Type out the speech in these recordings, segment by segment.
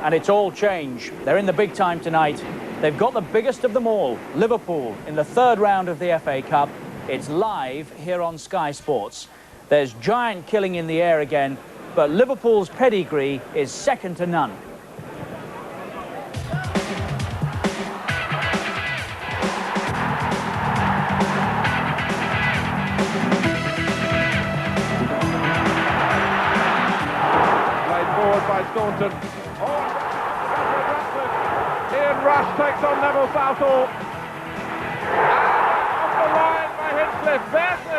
And it's all change. They're in the big time tonight. They've got the biggest of them all, Liverpool, in the third round of the FA Cup. It's live here on Sky Sports. There's giant killing in the air again, but Liverpool's pedigree is second to none. Played forward by Staunton. Ian Rush takes on Neville Southall. And off the line by Hinchcliffe. Bertie!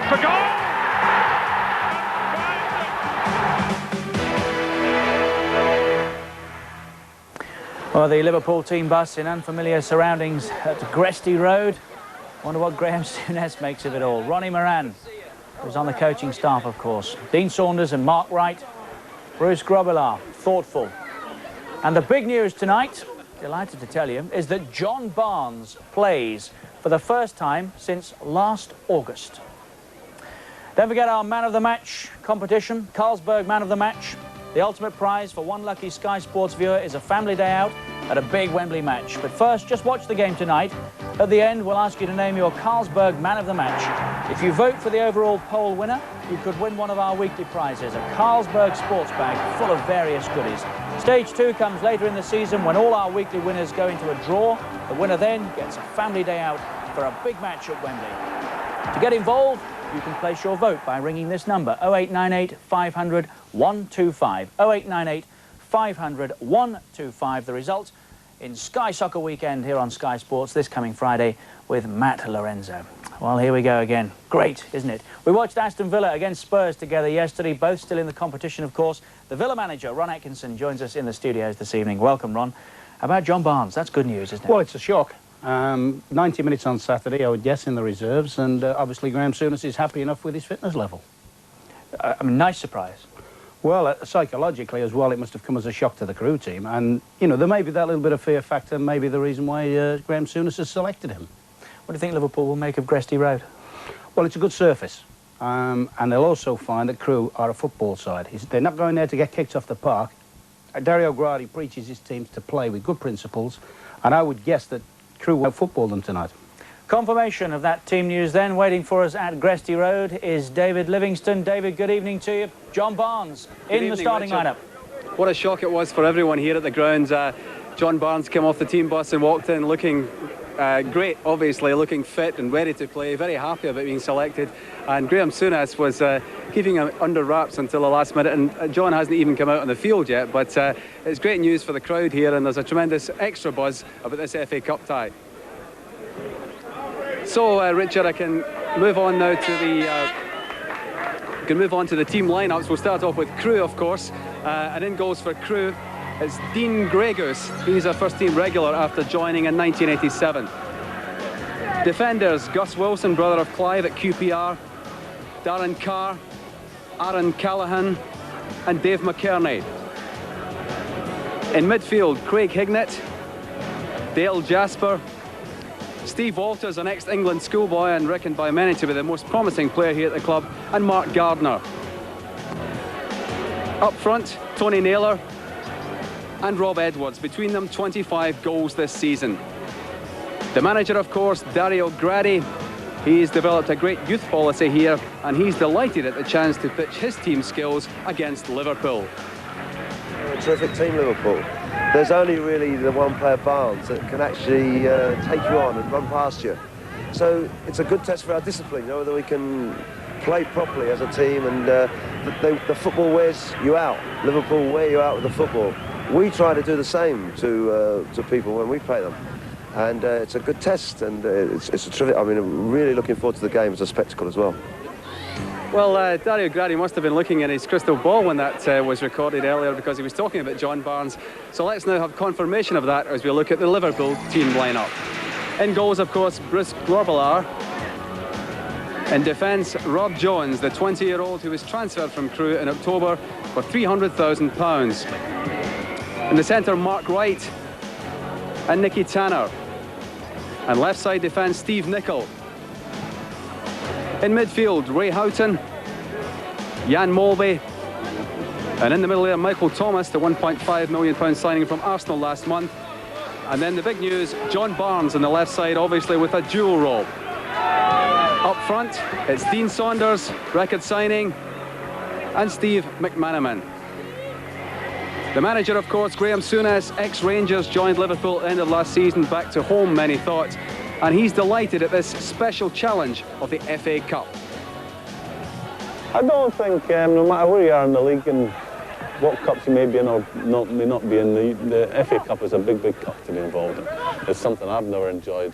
For goal! Well, the Liverpool team bus in unfamiliar surroundings at Gresty Road. Wonder what Graham Souness makes of it all. Ronnie Moran, who's on the coaching staff, of course. Dean Saunders and Mark Wright. Bruce Grobbelaar, thoughtful. And the big news tonight, delighted to tell you, is that John Barnes plays for the first time since last August. Don't forget our Man of the Match competition, Carlsberg Man of the Match. The ultimate prize for one lucky Sky Sports viewer is a family day out at a big Wembley match. But first, just watch the game tonight. At the end, we'll ask you to name your Carlsberg Man of the Match. If you vote for the overall poll winner, you could win one of our weekly prizes, a Carlsberg sports bag full of various goodies. Stage 2 comes later in the season when all our weekly winners go into a draw. The winner then gets a family day out for a big match at Wembley. To get involved, you can place your vote by ringing this number, 0898 500 125. 0898 500 125. The result in Sky Soccer Weekend here on Sky Sports this coming Friday with Matt Lorenzo. Well, here we go again. Great, isn't it? We watched Aston Villa against Spurs together yesterday, both still in the competition, of course. The Villa manager, Ron Atkinson, joins us in the studios this evening. Welcome, Ron. How about John Barnes? That's good news, isn't it? Well, it's a shock. 90 minutes on Saturday, I would guess, in the reserves, and obviously Graham Souness is happy enough with his fitness level. I mean, nice surprise. Well, psychologically as well, it must have come as a shock to the Crewe team, and, you know, there may be that little bit of fear factor, maybe the reason why Graham Souness has selected him. What do you think Liverpool will make of Gresty Road? Well, it's a good surface, and they'll also find that Crewe are a football side. They're not going there to get kicked off the park. Dario Gradi preaches his teams to play with good principles, and I would guess that Crewe will football them tonight. Confirmation of that team news then. Waiting for us at Gresty Road is David Livingston. David, good evening to you. John Barnes in the starting lineup. What a shock it was for everyone here at the grounds. John Barnes came off the team bus and walked in looking great, obviously, looking fit and ready to play, very happy about being selected. And Graham Souness was keeping him under wraps until the last minute, and John hasn't even come out on the field yet, but it's great news for the crowd here, and there's a tremendous extra buzz about this FA Cup tie. So, Richard, I can move on now to the team lineups. We'll start off with Crewe, of course, and in goals for Crewe, it's Dean Gregus. He's a first-team regular after joining in 1987. Defenders, Gus Wilson, brother of Clive at QPR, Darren Carr, Aaron Callaghan and Dave McKerney. In midfield, Craig Hignett, Dale Jasper, Steve Walters, an ex-England schoolboy and reckoned by many to be the most promising player here at the club, and Mark Gardner. Up front, Tony Naylor and Rob Edwards. Between them, 25 goals this season. The manager, of course, Dario Gradi. He's developed a great youth policy here, and he's delighted at the chance to pitch his team's skills against Liverpool. A terrific team, Liverpool. There's only really the one player, Barnes, that can actually take you on and run past you. So it's a good test for our discipline, you know, whether we can play properly as a team, and the football wears you out. Liverpool wear you out with the football. We try to do the same to people when we play them. And it's a good test, and it's a terrific. I mean, I'm really looking forward to the game as a spectacle as well. Well, Dario Gradi must have been looking in his crystal ball when that was recorded earlier, because he was talking about John Barnes. So let's now have confirmation of that as we look at the Liverpool team lineup. In goals, of course, Bruce Grobbelaar. In defence, Rob Jones, the 20-year-old who was transferred from Crewe in October for £300,000. In the centre, Mark Wright and Nicky Tanner. And left side defence, Steve Nicol. In midfield, Ray Houghton, Jan Molby, and in the middle there, Michael Thomas, the £1.5 million signing from Arsenal last month. And then the big news, John Barnes on the left side, obviously with a dual role. Up front, it's Dean Saunders, record signing, and Steve McManaman. The manager, of course, Graham Souness, ex-Rangers, joined Liverpool at the end of last season, back to home, many thought. And he's delighted at this special challenge of the FA Cup. I don't think, no matter where you are in the league and what cups you may be in or may not be in, the FA Cup is a big, big cup to be involved in. It's something I've never enjoyed.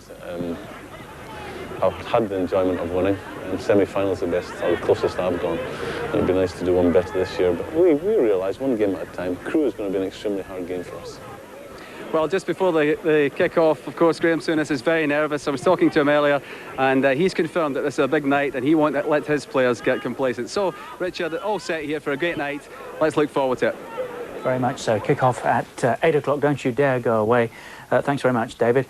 I've had the enjoyment of winning. Semi-finals the best, or the closest I've gone. And it'd be nice to do one better this year, but we realise one game at a time. Crewe is going to be an extremely hard game for us. Well, just before the kick-off, of course, Graham Souness is very nervous. I was talking to him earlier, and he's confirmed that this is a big night, and he won't let his players get complacent. So, Richard, all set here for a great night. Let's look forward to it. Very much so. Kick-off at 8 o'clock. Don't you dare go away. Thanks very much, David.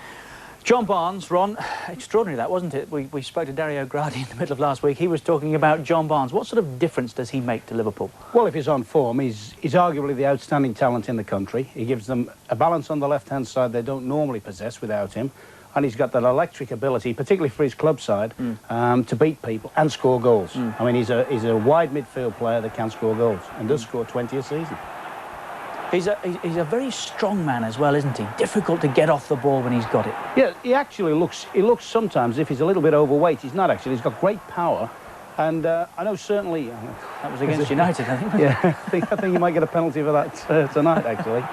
John Barnes, Ron, extraordinary that, wasn't it? We spoke to Dario Gradi in the middle of last week. He was talking about John Barnes. What sort of difference does he make to Liverpool? Well, if he's on form, he's arguably the outstanding talent in the country. He gives them a balance on the left-hand side they don't normally possess without him. And he's got that electric ability, particularly for his club side, to beat people and score goals. I mean, he's a wide midfield player that can score goals and does score 20 a season. He's a very strong man as well, isn't he? Difficult to get off the ball when he's got it. Yeah, he actually looks sometimes if he's a little bit overweight. He's not actually. He's got great power. And I know certainly... that was against United, I think. Yeah, I think you might get a penalty for that tonight, actually.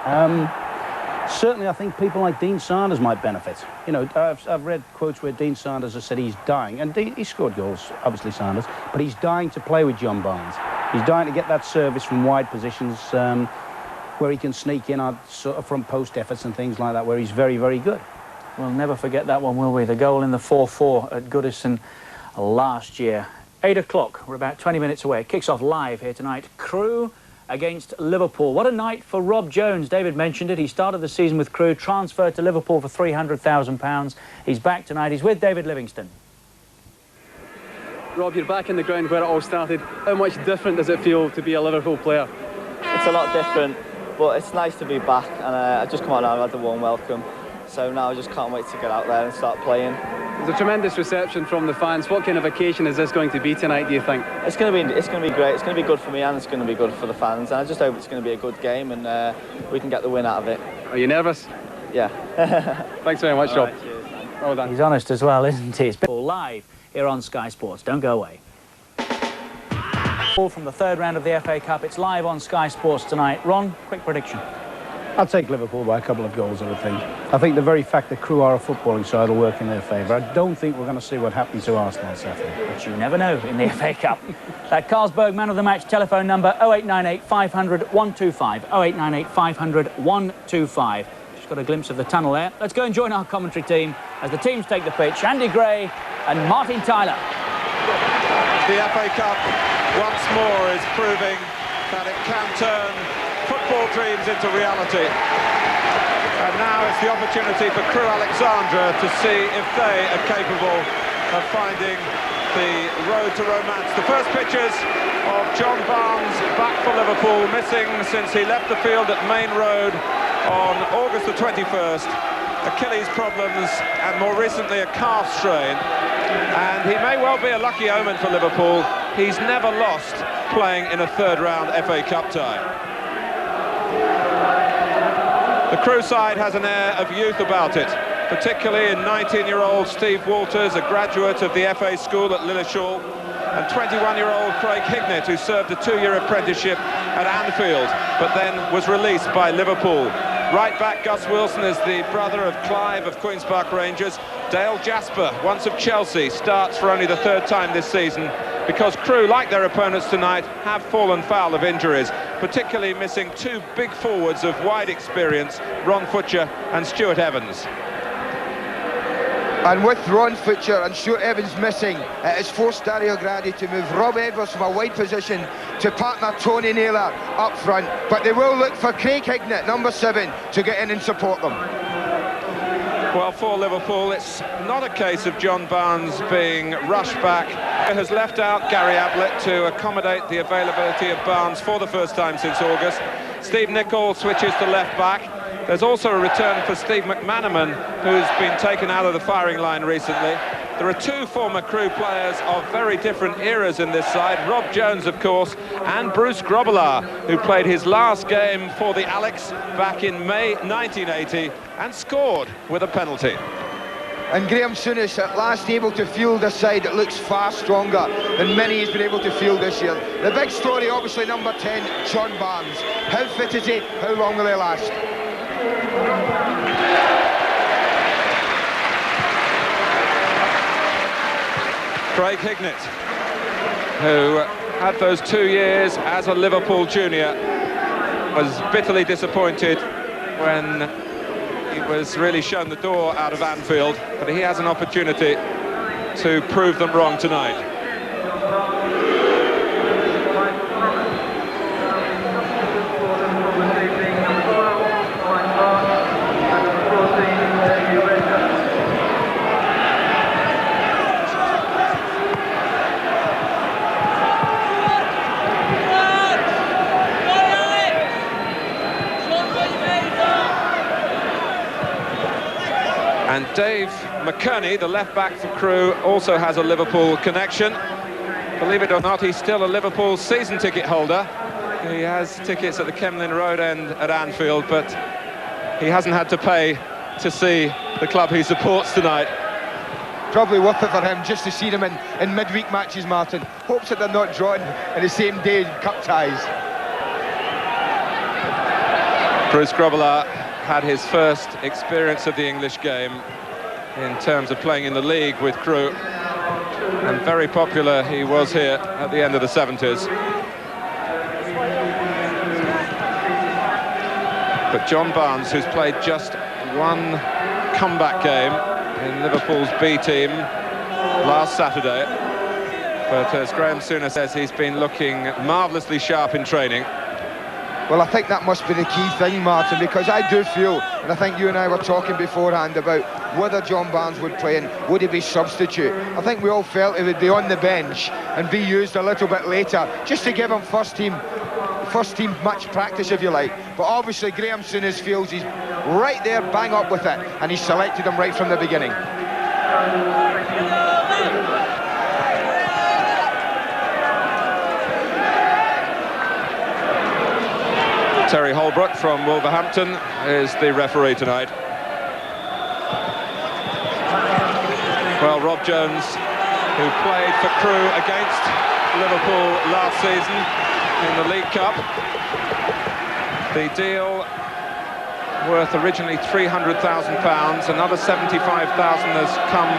Certainly, I think people like Dean Saunders might benefit. You know, I've read quotes where Dean Saunders has said he's dying, and he scored goals, obviously Saunders, but he's dying to play with John Barnes. He's dying to get that service from wide positions, where he can sneak in on sort of front post efforts and things like that, where he's very, very good. We'll never forget that one, will we? The goal in the 4-4 at Goodison last year. 8 o'clock, we're about 20 minutes away. It kicks off live here tonight. Crewe against Liverpool. What a night for Rob Jones. David mentioned it. He started the season with Crewe, transferred to Liverpool for £300,000. He's back tonight. He's with David Livingston. Rob, you're back in the ground where it all started. How much different does it feel to be a Liverpool player? It's a lot different, but it's nice to be back, and I've just come out now and had the warm welcome. So now I just can't wait to get out there and start playing. There's a tremendous reception from the fans. What kind of occasion is this going to be tonight, do you think? It's going to be great. It's going to be good for me and it's going to be good for the fans. And I just hope it's going to be a good game and we can get the win out of it. Are you nervous? Yeah. Thanks very much, Rob. Right, cheers, thanks. Well done. He's honest as well, isn't he? It's live here on Sky Sports. Don't go away. From the third round of the FA Cup, it's live on Sky Sports tonight. Ron, quick prediction. I'll take Liverpool by a couple of goals, I would think. I think the very fact that Crewe are a footballing side will work in their favour. I don't think we're going to see what happened to Arsenal on Saturday. But you never know in the FA Cup. That Carlsberg Man of the Match telephone number 0898 500 125. 0898 500 125. Just got a glimpse of the tunnel there. Let's go and join our commentary team as the teams take the pitch. Andy Gray and Martin Tyler. The FA Cup once more is proving that it can turn football dreams into reality. And now it's the opportunity for Crewe Alexandra to see if they are capable of finding the road to romance. The first pictures of John Barnes back for Liverpool, missing since he left the field at Main Road on August the 21st. Achilles problems and more recently a calf strain. And he may well be a lucky omen for Liverpool. He's never lost playing in a third round FA Cup tie. The Crewe side has an air of youth about it, particularly in 19-year-old Steve Walters, a graduate of the FA school at Lilleshall, and 21-year-old Craig Hignett, who served a 2-year apprenticeship at Anfield, but then was released by Liverpool. Right back Gus Wilson is the brother of Clive of Queen's Park Rangers. Dale Jasper, once of Chelsea, starts for only the third time this season. because Crewe, like their opponents tonight, have fallen foul of injuries, particularly missing two big forwards of wide experience, Ron Futcher and Stuart Evans. And with Ron Futcher and Stuart Evans missing, it has forced Dario Gradi to move Rob Edwards from a wide position to partner Tony Naylor up front. But they will look for Craig Hignett, number 7, to get in and support them. Well, for Liverpool, it's not a case of John Barnes being rushed back. It has left out Gary Ablett to accommodate the availability of Barnes for the first time since August. Steve Nicol switches to left back. There's also a return for Steve McManaman, who's been taken out of the firing line recently. There are two former Crewe players of very different eras in this side, Rob Jones, of course, and Bruce Grobbelaar, who played his last game for the Alex back in May 1980 and scored with a penalty. And Graham Souness at last able to field a side that looks far stronger than many he's been able to field this year. The big story, obviously, number 10, John Barnes. How fit is he? How long will he last? Craig Hignett, who had those 2 years as a Liverpool junior, was bitterly disappointed when he was really shown the door out of Anfield, but he has an opportunity to prove them wrong tonight. And Dave McKerney, the left-back for Crewe, also has a Liverpool connection. Believe it or not, he's still a Liverpool season ticket holder. He has tickets at the Kemlyn Road end at Anfield, but he hasn't had to pay to see the club he supports tonight. Probably worth it for him just to see them in midweek matches, Martin. Hopes that they're not drawn in the same day in cup ties. Bruce Grobbelaar had his first experience of the English game in terms of playing in the league with Crewe, and very popular he was here at the end of the 70s. But John Barnes, who's played just one comeback game in Liverpool's B team last Saturday, but as Graham Souness says, he's been looking marvellously sharp in training. Well, I think that must be the key thing, Martin, because I do feel, and I think you and I were talking beforehand about whether John Barnes would play and would he be substitute. I think we all felt he would be on the bench and be used a little bit later, just to give him first team match practice, if you like. But obviously Graham Souness feels he's right there, bang up with it, and he's selected him right from the beginning. Terry Holbrook from Wolverhampton is the referee tonight. Well, Rob Jones, who played for Crewe against Liverpool last season in the League Cup. The deal worth originally £300,000. Another £75,000 has come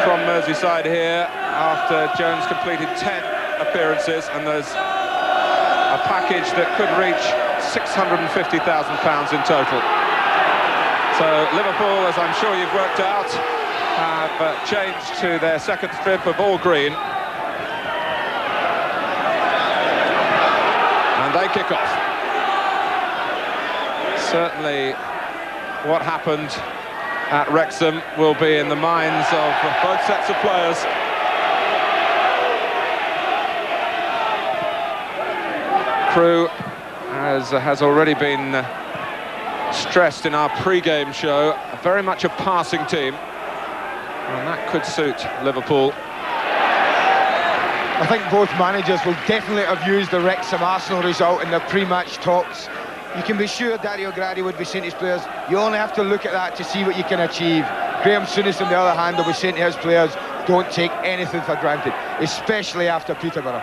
from Merseyside here after Jones completed 10 appearances, and there's a package that could reach £650,000 in total. So Liverpool, as I'm sure you've worked out, have changed to their second strip of all green. And they kick off. Certainly what happened at Wrexham will be in the minds of both sets of players. Crewe, as has already been stressed in our pre-game show, very much a passing team, and that could suit Liverpool. I think both managers will definitely have used the Wrexham-Arsenal result in their pre-match talks. You can be sure Dario Gradi would be saying to his players, you only have to look at that to see what you can achieve. Graham Souness, on the other hand, will be saying to his players, don't take anything for granted, especially after Peterborough.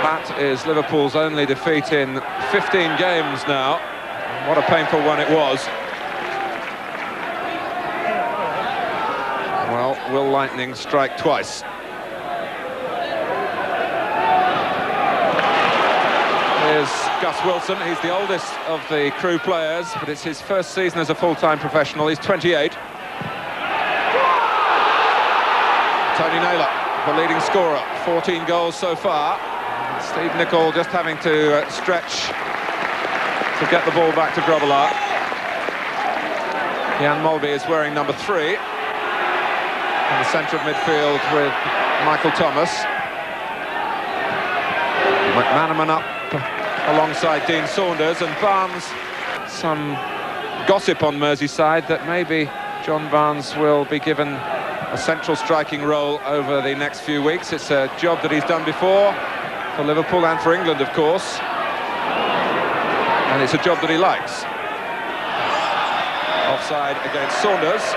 That is Liverpool's only defeat in 15 games now. What a painful one it was. Well, will lightning strike twice? Here's Gus Wilson. He's the oldest of the Crewe players, but it's his first season as a full-time professional. He's 28. Tony Naylor, the leading scorer, 14 goals so far. Steve Nicol just having to stretch to get the ball back to Grobbelaar. Jan Mulby is wearing number 3 in the centre of midfield with Michael Thomas. McManaman up alongside Dean Saunders, and Barnes. Some gossip on Merseyside that maybe John Barnes will be given a central striking role over the next few weeks. It's a job that he's done before for Liverpool and for England, of course, and it's a job that he likes. Offside against Saunders.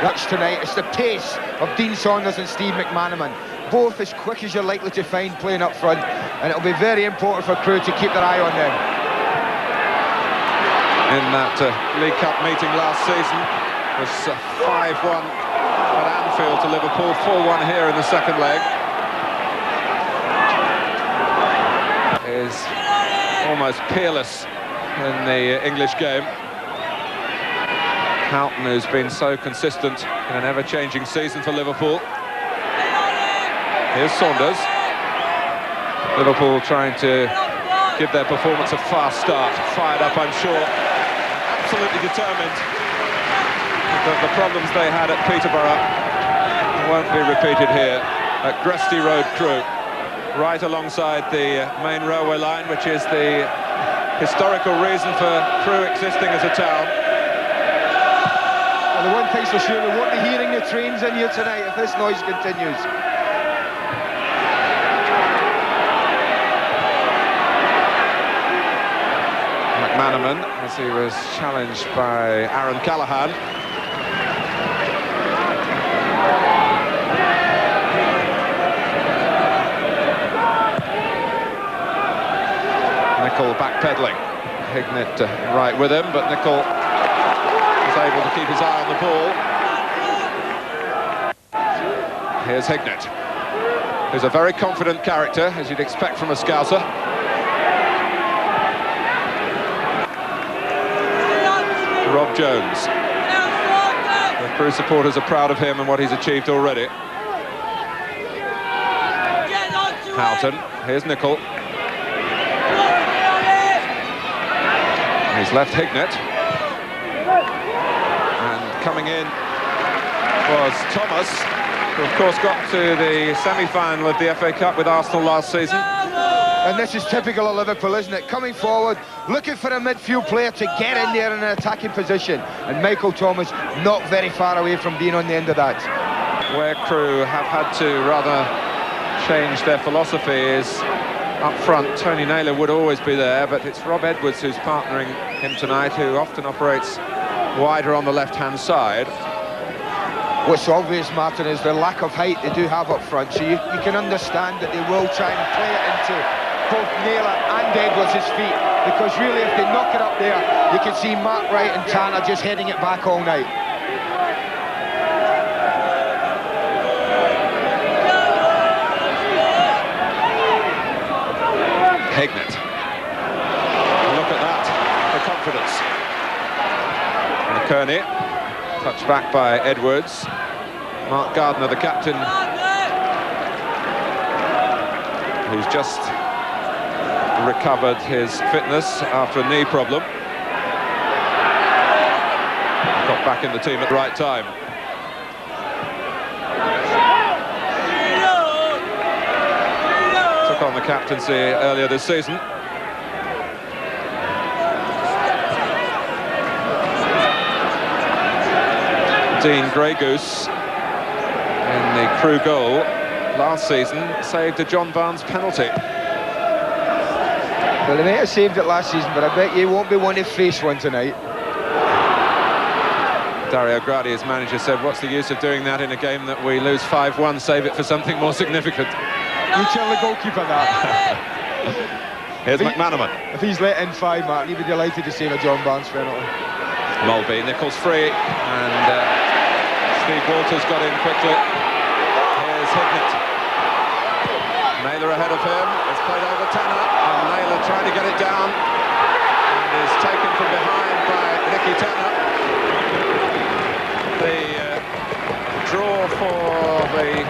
Watch tonight, it's the pace of Dean Saunders and Steve McManaman, both as quick as you're likely to find playing up front, and it'll be very important for Crewe to keep their eye on them. In that League Cup meeting last season, it was 5-1 at Anfield to Liverpool, 4-1 here in the second leg. Is almost peerless in the English game. Houghton, who's been so consistent in an ever-changing season for Liverpool. Here's Saunders. Liverpool trying to give their performance a fast start. Fired up, I'm sure. Absolutely determined that the problems they had at Peterborough won't be repeated here at Gresty Road, Crewe. Right alongside the main railway line, which is the historical reason for Crewe existing as a town. Well, the one thing's for sure, we won't be hearing the trains in here tonight if this noise continues. McManaman, as he was challenged by Aaron Callaghan. Nicol backpedaling. Hignett right with him, but Nicol is able to keep his eye on the ball. Here's Hignett, who's a very confident character, as you'd expect from a Scouser. Rob Jones. The Crewe supporters are proud of him and what he's achieved already. Houghton, here's Nicol. He's left Hignett. And coming in was Thomas, who of course got to the semi-final of the FA Cup with Arsenal last season. And this is typical of Liverpool, isn't it? Coming forward, looking for a midfield player to get in there in an attacking position. And Michael Thomas not very far away from being on the end of that. Where Crewe have had to rather change their philosophy is up front. Tony Naylor would always be there, but it's Rob Edwards who's partnering him tonight, who often operates wider on the left-hand side. What's obvious, Martin, is the lack of height they do have up front, so you can understand that they will try and play it into both Naylor and Edwards' feet, because really if they knock it up there, you can see Mark Wright and Tanner just heading it back all night. Hignett. Look at that, the confidence. McKerney, touched back by Edwards. Mark Gardner, the captain, who's just recovered his fitness after a knee problem. Got back in the team at the right time. Took on the captaincy earlier this season. Dean Greygoose, in the Crewe goal last season, saved a John Barnes penalty. Well, they may have saved it last season, but I bet you won't be one to face one tonight. Dario Gradi, his manager, said, what's the use of doing that in a game that we lose 5-1, save it for something more significant. You tell the goalkeeper that. Here's McManaman. If he's let in 5, Martin, he'd be delighted to save a John Barnes penalty. Mulby, Nichol's free, and Steve Walters got in quickly. Here's Hignett. Naylor ahead of him. It's played over Tanner, and Naylor trying to get it down, and is taken from behind by Nicky Tanner. The draw for the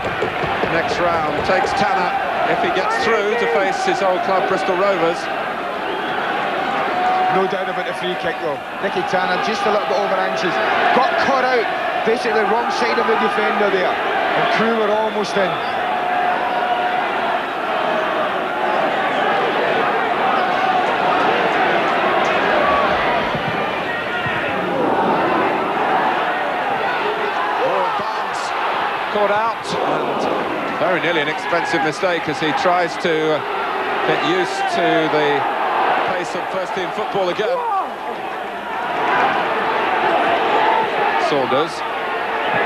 next round takes Tanner, if he gets through, to face his old club Bristol Rovers. No doubt about the free kick though. Nicky Tanner just a little bit over inches. Got caught out, basically wrong side of the defender there. And Crewe were almost in. Barnes caught out, and very nearly an expensive mistake as he tries to get used to the pace of first-team football again. Saunders,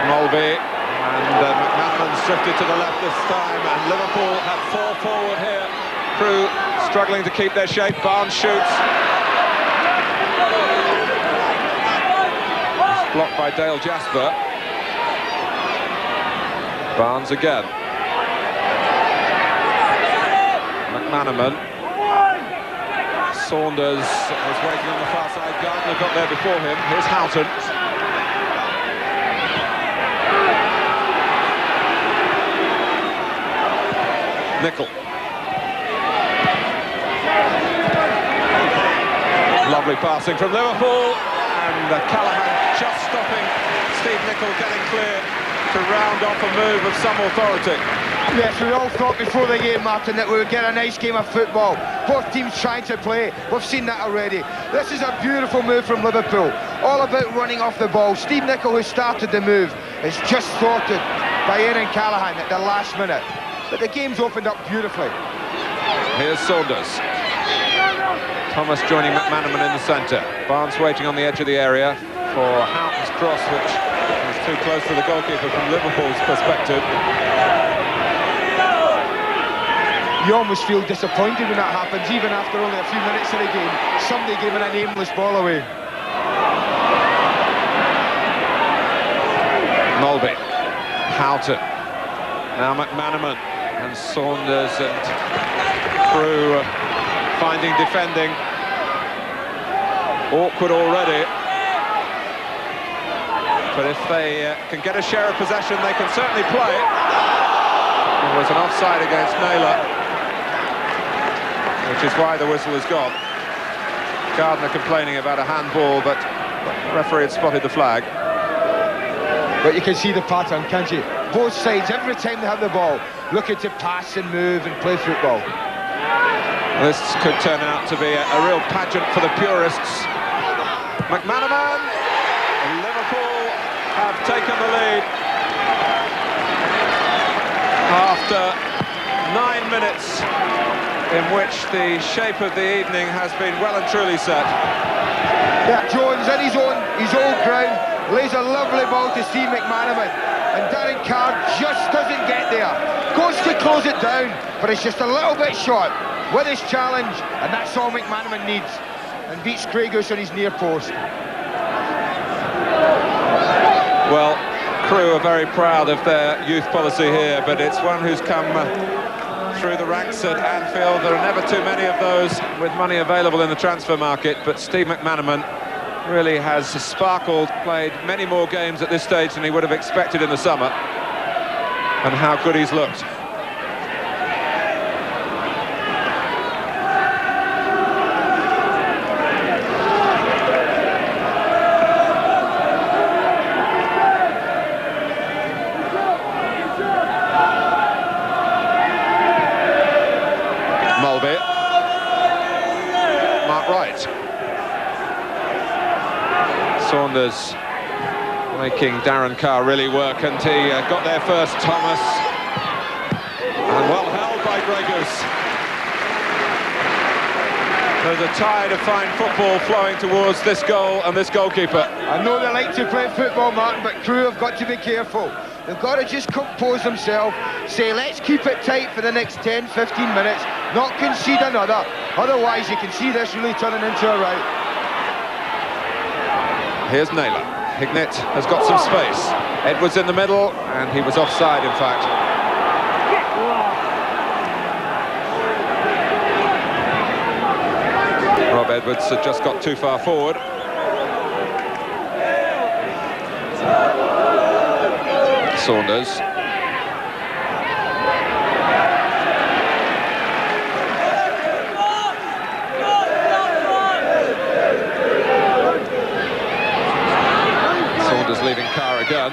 Mulvey, and McManaman's drifted to the left this time, and Liverpool have 4 forward here. Crewe struggling to keep their shape. Barnes shoots. It's blocked by Dale Jasper. Barnes again. McManaman. Saunders was waiting on the far side. Gardner got there before him. Here's Houghton. Nicol. Lovely passing from Liverpool, and Callahan just stopping Steve Nicol getting clear to round off a move of some authority. Yes, we all thought before the game, Martin, that we would get a nice game of football. Both teams trying to play. We've seen that already. This is a beautiful move from Liverpool. All about running off the ball. Steve Nicol, who started the move, is just thwarted by Aaron Callahan at the last minute. But the game's opened up beautifully. Here's Saunders. Thomas joining McManaman in the centre. Barnes waiting on the edge of the area for Houghton's cross, which is too close to the goalkeeper from Liverpool's perspective. You almost feel disappointed when that happens, even after only a few minutes of the game. Somebody giving an aimless ball away. Mulvey. Houghton. Now McManaman. And Saunders and Crewe finding defending awkward already, but if they can get a share of possession, they can certainly play. There was an offside against Naylor, which is why the whistle is gone. Gardner complaining about a handball, but the referee had spotted the flag. But you can see the pattern, can't you? Both sides, every time they have the ball, looking to pass and move and play football. This could turn out to be a real pageant for the purists. McManaman, Liverpool have taken the lead after 9 minutes in which the shape of the evening has been well and truly set. Yeah, Jones in his old ground, lays a lovely ball to Steve McManaman, and Darren Carr just doesn't get there. Goes to close it down, but it's just a little bit short with his challenge, and that's all McManaman needs, and beats Craigus on his near post. Well, Crewe are very proud of their youth policy here, but it's one who's come through the ranks at Anfield. There are never too many of those with money available in the transfer market, but Steve McManaman really has sparkled, played many more games at this stage than he would have expected in the summer, and how good he's looked. Mulvey. Mark Wright. Saunders making Darren Carr really work, and he got there first. Thomas, and well held by Craigus. There's a tide of fine football flowing towards this goal and this goalkeeper. I know they like to play football, Martin, but Crewe have got to be careful. They've got to just compose themselves, say let's keep it tight for the next 10, 15 minutes, not concede another. Otherwise you can see this really turning into a rout. Here's Naylor. Hignett has got some space. Edwards in the middle, and he was offside, in fact. Rob Edwards had just got too far forward. Saunders. Saunders leaving Carr again.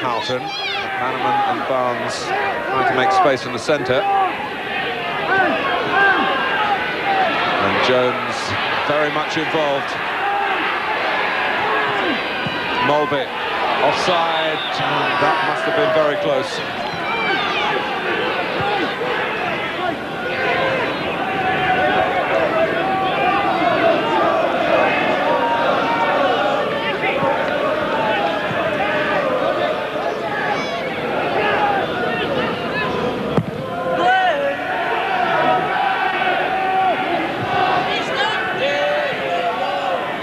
Houghton, McManaman and Barnes trying to make space in the centre. And Jones very much involved. Mulby offside. That must have been very close.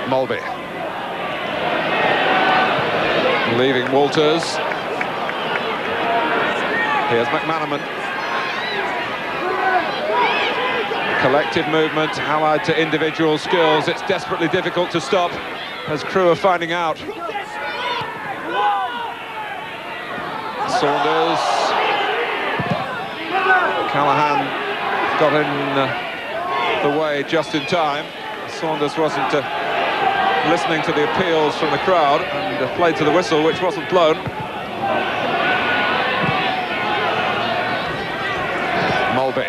Mulby. Leaving Walters. Here's McManaman. Collective movement allied to individual skills. It's desperately difficult to stop, as Crewe are finding out. Saunders. Callahan got in the way just in time. Saunders wasn't listening to the appeals from the crowd and played to the whistle, which wasn't blown. Mulby.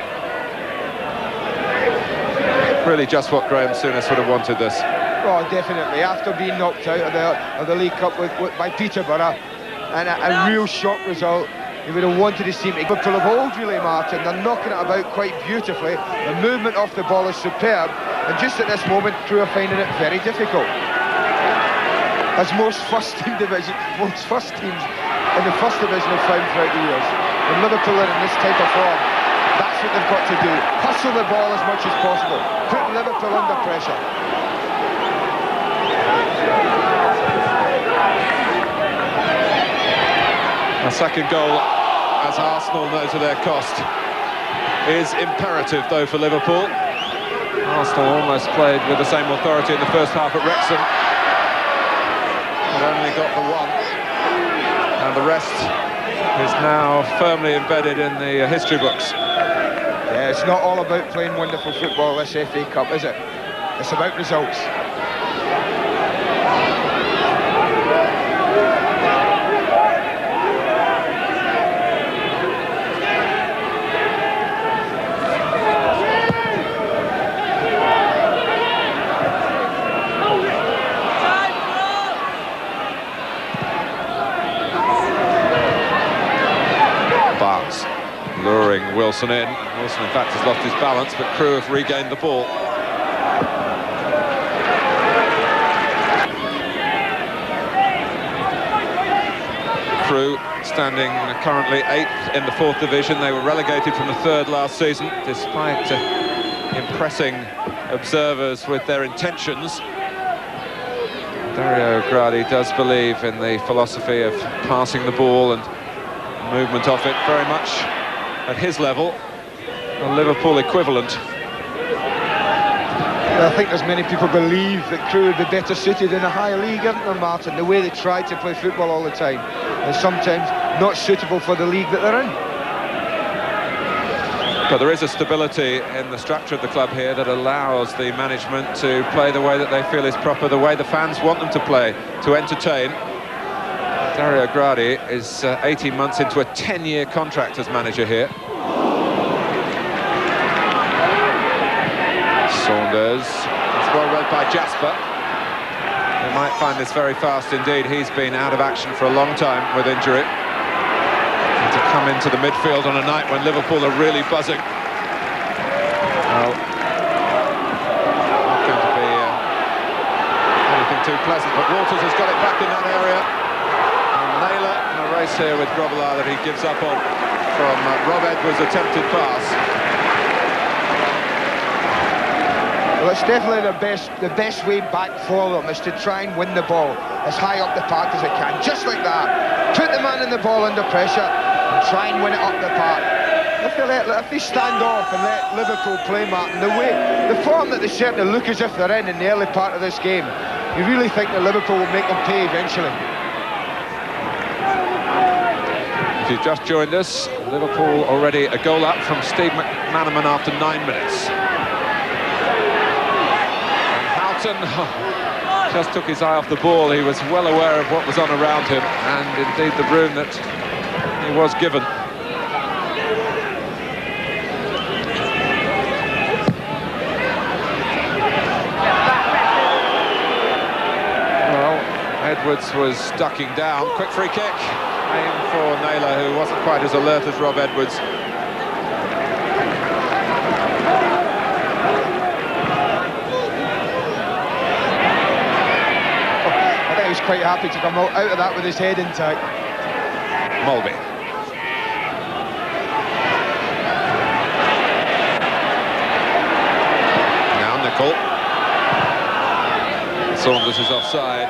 Really just what Graham Souness would have wanted this. Oh, definitely. After being knocked out of the League Cup by Peterborough, and a real shock result, he would have wanted his team to Liverpool of old, really, Martin. They're knocking it about quite beautifully. The movement off the ball is superb, and just at this moment, Crewe are finding it very difficult. As most first teams in the first division have found throughout the years. When Liverpool are in this type of form, that's what they've got to do. Hustle the ball as much as possible. Put Liverpool under pressure. A second goal, as Arsenal know to their cost, is imperative, though, for Liverpool. Arsenal almost played with the same authority in the first half at Wrexham. But only got the one. And the rest is now firmly embedded in the history books. Yeah, it's not all about playing wonderful football, this FA Cup, is it? It's about results. Luring Wilson in. Wilson, in fact, has lost his balance, but Crewe have regained the ball. Crewe standing currently 8th in the 4th division. They were relegated from the 3rd last season, despite impressing observers with their intentions. Dario Gradi does believe in the philosophy of passing the ball and movement off it, very much at his level, a Liverpool equivalent. I think there's many people believe that Crewe would be better suited in a higher league, isn't there, Martin? The way they try to play football all the time is sometimes not suitable for the league that they're in. But there is a stability in the structure of the club here that allows the management to play the way that they feel is proper, the way the fans want them to play, to entertain. Dario Gradi is 18 months into a 10-year contract as manager here. Saunders, it's well read by Jasper. They might find this very fast indeed. He's been out of action for a long time with injury. And to come into the midfield on a night when Liverpool are really buzzing. Well, not going to be anything too pleasant, but Walters has got it back in that area. Naylor in a race here with Grobbelaar that he gives up on from Rob Edwards' attempted pass. Well, it's definitely the best way back for them is to try and win the ball as high up the park as it can, just like that. Put the man in the ball under pressure and try and win it up the park. if they stand off and let Liverpool play, Martin, the form that they certainly look as if they're in the early part of this game, you really think that Liverpool will make them pay eventually. If you've just joined us, Liverpool already a goal up from Steve McManaman after 9 minutes. And Houghton just took his eye off the ball. He was well aware of what was on around him, and indeed the room that he was given. Well, Edwards was ducking down. Quick free kick. Aim for Naylor, who wasn't quite as alert as Rob Edwards. I think he was quite happy to come out of that with his head intact. Mulby. Now Nicol. Saunders is offside.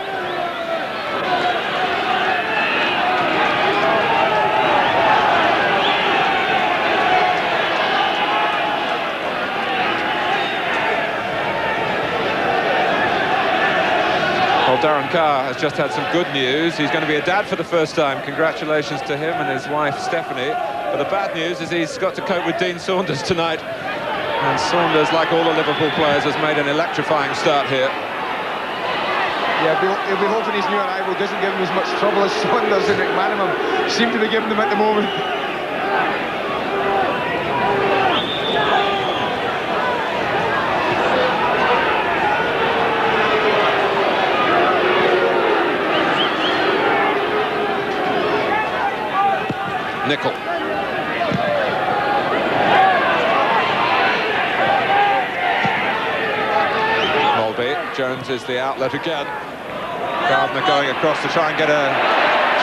Well, Darren Carr has just had some good news. He's going to be a dad for the first time. Congratulations to him and his wife, Stephanie. But the bad news is he's got to cope with Dean Saunders tonight. And Saunders, like all the Liverpool players, has made an electrifying start here. Yeah, he'll be hoping his new arrival doesn't give him as much trouble as Saunders and McManaman seem to be giving them at the moment. Nicol. Mulby. Jones is the outlet again. Gardner going across to try and get a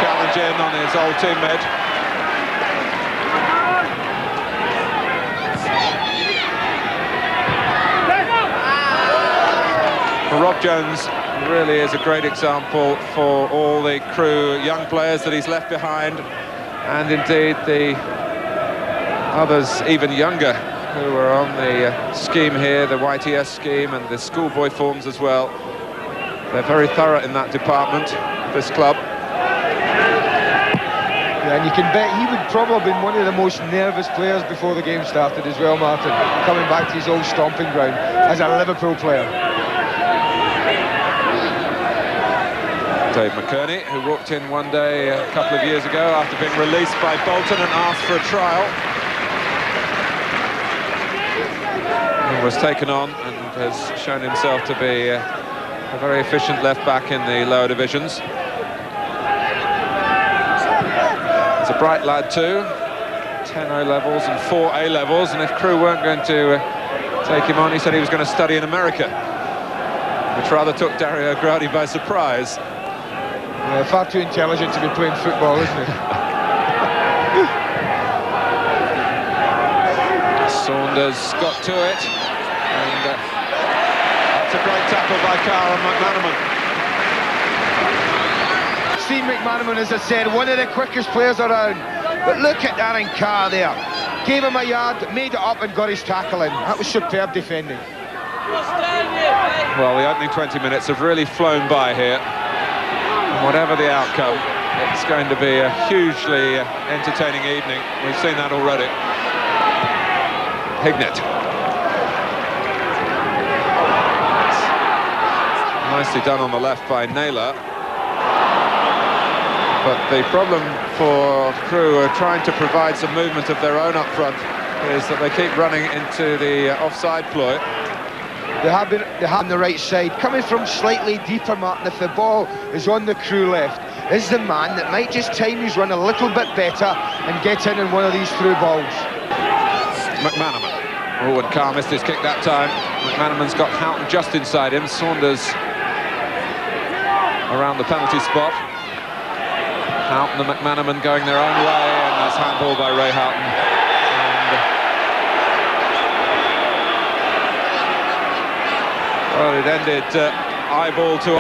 challenge in on his old teammate. Rob Jones really is a great example for all the Crewe young players that he's left behind. And indeed the others even younger who are on the scheme here, the YTS scheme and the schoolboy forms as well. They're very thorough in that department, this club. Yeah, and you can bet he would probably have been one of the most nervous players before the game started as well, Martin, coming back to his old stomping ground as a Liverpool player. Dave McKerney, who walked in one day a couple of years ago after being released by Bolton and asked for a trial. And was taken on and has shown himself to be a very efficient left-back in the lower divisions. He's a bright lad too, 10 O-levels and 4 A-levels, and if Crewe weren't going to take him on, he said he was going to study in America, which rather took Dario Gradi by surprise. Yeah, far too intelligent to be playing football, isn't he? Saunders got to it, and that's a great tackle by Carr on McManaman. Steve McManaman, as I said, one of the quickest players around. But look at Darren Carr there. Gave him a yard, made it up and got his tackle in. That was superb defending. Well, the opening 20 minutes have really flown by here. And whatever the outcome, it's going to be a hugely entertaining evening. We've seen that already. Hignett. Nicely done on the left by Naylor. But the problem for Crewe are trying to provide some movement of their own up front is that they keep running into the offside ploy. They have on the right side, coming from slightly deeper, Martin. If the ball is on the Crewe left, is the man that might just time his run a little bit better and get in one of these through balls. McManaman. Oh, and Carr missed his kick that time. McManaman's got Houghton just inside him. Saunders around the penalty spot. Houghton and McManaman going their own way, and that's handball by Ray Houghton. Well, it ended eyeball to...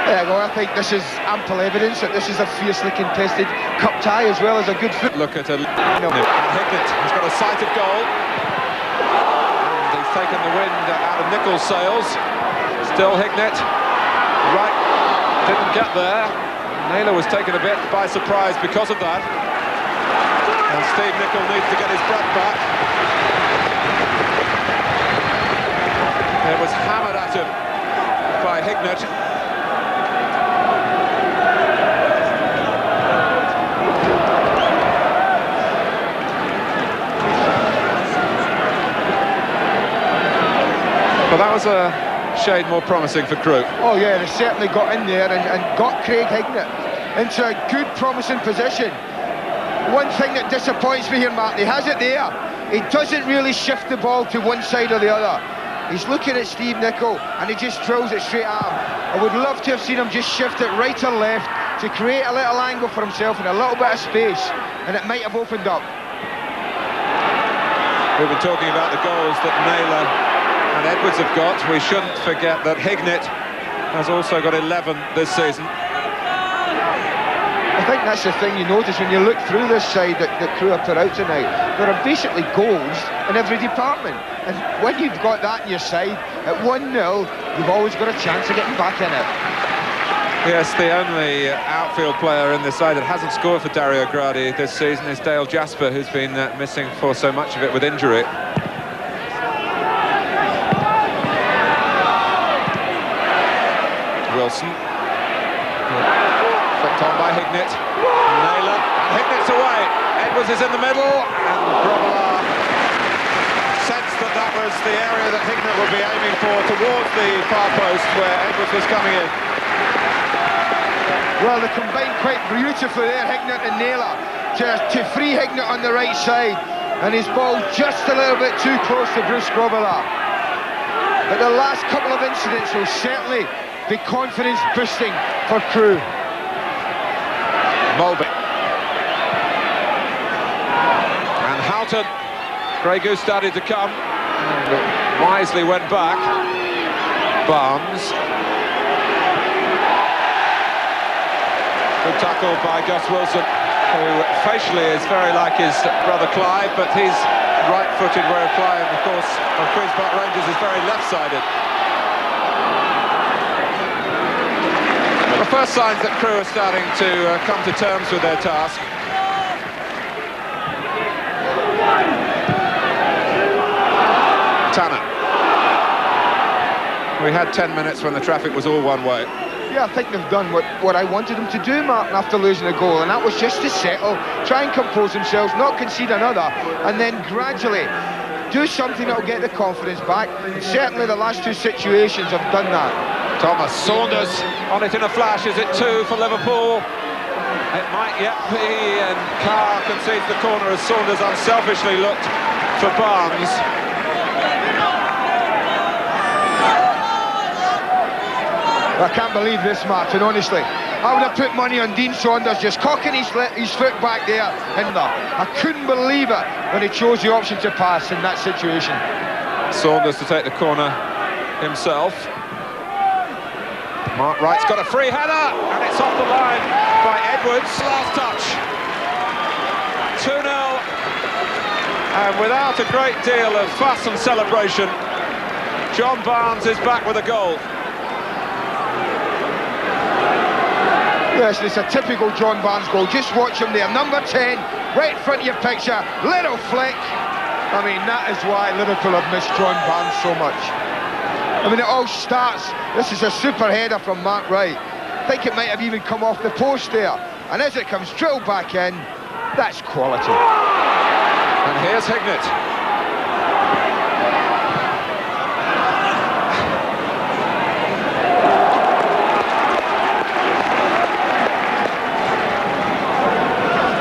Yeah, well, I think this is ample evidence that this is a fiercely contested cup tie as well as a good foot. Look at Hignett has got a sighted goal. And he's taken the wind out of Nichol's sails. Still Hignett. Right, didn't get there. Naylor was taken a bit by surprise because of that. And Steve Nicol needs to get his breath back. It was hammered at him by Hignett. But that was a shade more promising for Crewe. Oh yeah, they certainly got in there and got Craig Hignett into a good promising position. One thing that disappoints me here, Martin, he has it there. He doesn't really shift the ball to one side or the other. He's looking at Steve Nicol and he just throws it straight at him. I would love to have seen him just shift it right or left to create a little angle for himself and a little bit of space, and it might have opened up. We've been talking about the goals that Naylor and Edwards have got. We shouldn't forget that Hignett has also got 11 this season. I think that's the thing you notice when you look through this side that Crewe have put out tonight. There are basically goals in every department, and when you've got that in your side at 1-0, you've always got a chance of getting back in it. Yes, the only outfield player in the side that hasn't scored for Dario Gradi this season is Dale Jasper, who's been missing for so much of it with injury. Wilson, flicked on by Hignett. Naylor, and Hignett's away. Edwards is in the middle, and Grobbelaar sensed that was the area that Hignett would be aiming for, towards the far post where Edwards was coming in. Well, they combined quite beautifully there, Hignett and Naylor, to free Hignett on the right side, and his ball just a little bit too close to Bruce Grobbelaar. But the last couple of incidents will certainly be confidence boosting for Crewe. Mulby. And Houghton. Grey Goose started to come, and wisely went back. Barnes. Good tackle by Gus Wilson, who facially is very like his brother Clive, but his right-footed way of playing, of course, of Queen's Park Rangers is very left-sided. The first signs that Crewe are starting to come to terms with their task. Tanner. We had 10 minutes when the traffic was all one way. Yeah, I think they've done what I wanted them to do, Martin, after losing a goal, and that was just to settle, try and compose themselves, not concede another, and then gradually do something that will get the confidence back. And certainly the last two situations have done that. Thomas Saunders on it in a flash. Is it 2 for Liverpool? It might yet be, and Carr concedes the corner as Saunders unselfishly looked for Barnes. I can't believe this, Martin, honestly. I would have put money on Dean Saunders just cocking his foot back there. And I couldn't believe it when he chose the option to pass in that situation. Saunders to take the corner himself. Mark Wright's got a free header, and it's off the line by Edwards. Last touch. 2-0. And without a great deal of fuss and celebration, John Barnes is back with a goal. Yes, it's a typical John Barnes goal. Just watch him there, number 10, right in front of your picture, little flick. I mean, that is why Liverpool have missed John Barnes so much. I mean, it all starts, this is a super header from Mark Wright. I think it might have even come off the post there. And as it comes drilled back in, that's quality. And here's Hignett.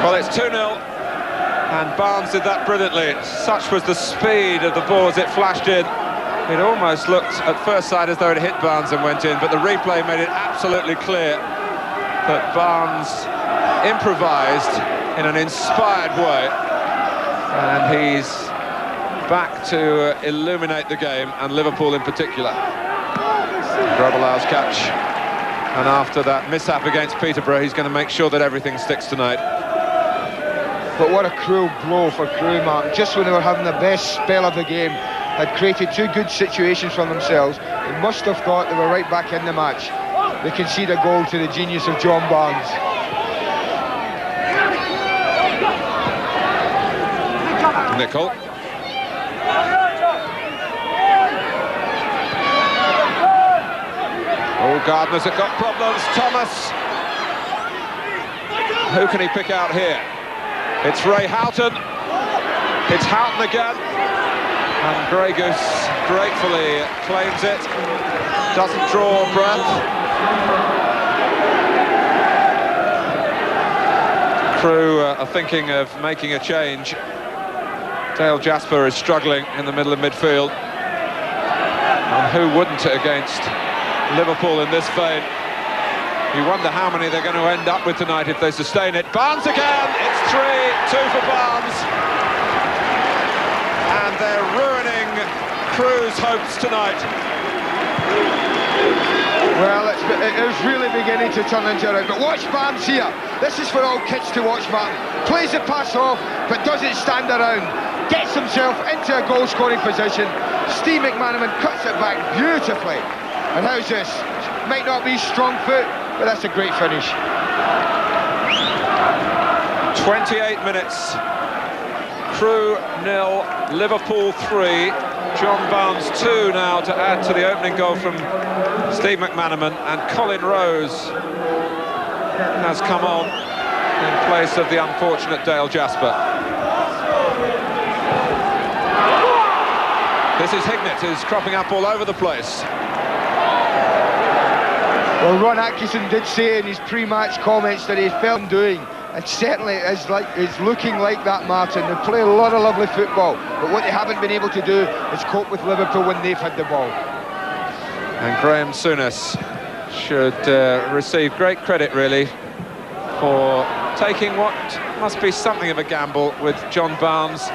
Well, it's 2-0, and Barnes did that brilliantly. Such was the speed of the ball as it flashed in. It almost looked at first sight as though it hit Barnes and went in, but the replay made it absolutely clear that Barnes improvised in an inspired way, and he's back to illuminate the game, and Liverpool in particular. Grobbelaar's catch And after that mishap against Peterborough, he's going to make sure that everything sticks tonight. But what a cruel blow for Crewe, Martin. Just when they were having the best spell of the game, had created two good situations for themselves. They must have thought they were right back in the match. They concede a goal to the genius of John Barnes. Nicol. Oh, Gardner's have got problems. Thomas. Who can he pick out here? It's Ray Houghton. It's Houghton again. And Grey Goose gratefully claims it. Doesn't draw breath. Crewe are thinking of making a change. Dale Jasper is struggling in the middle of midfield. And who wouldn't against Liverpool in this vein? You wonder how many they're going to end up with tonight if they sustain it. Barnes again! It's 3-2 for Barnes. And they're ruining Crewe's hopes tonight. Well, it is really beginning to turn into it. But watch Barnes here. This is for all kids to watch, Martin. Plays the pass off, but doesn't stand around. Gets himself into a goal-scoring position. Steve McManaman cuts it back beautifully. And how's this? Might not be strong foot, but that's a great finish. 28 minutes. Crewe 0, Liverpool 3. John Barnes 2 now to add to the opening goal from Steve McManaman, and Colin Rose has come on in place of the unfortunate Dale Jasper. This is Hignett, who's cropping up all over the place. Well, Ron Atkinson did say in his pre-match comments that he felt him doing. It certainly is looking like that, Martin. They play a lot of lovely football, but what they haven't been able to do is cope with Liverpool when they've had the ball. And Graham Souness should receive great credit, really, for taking what must be something of a gamble with John Barnes.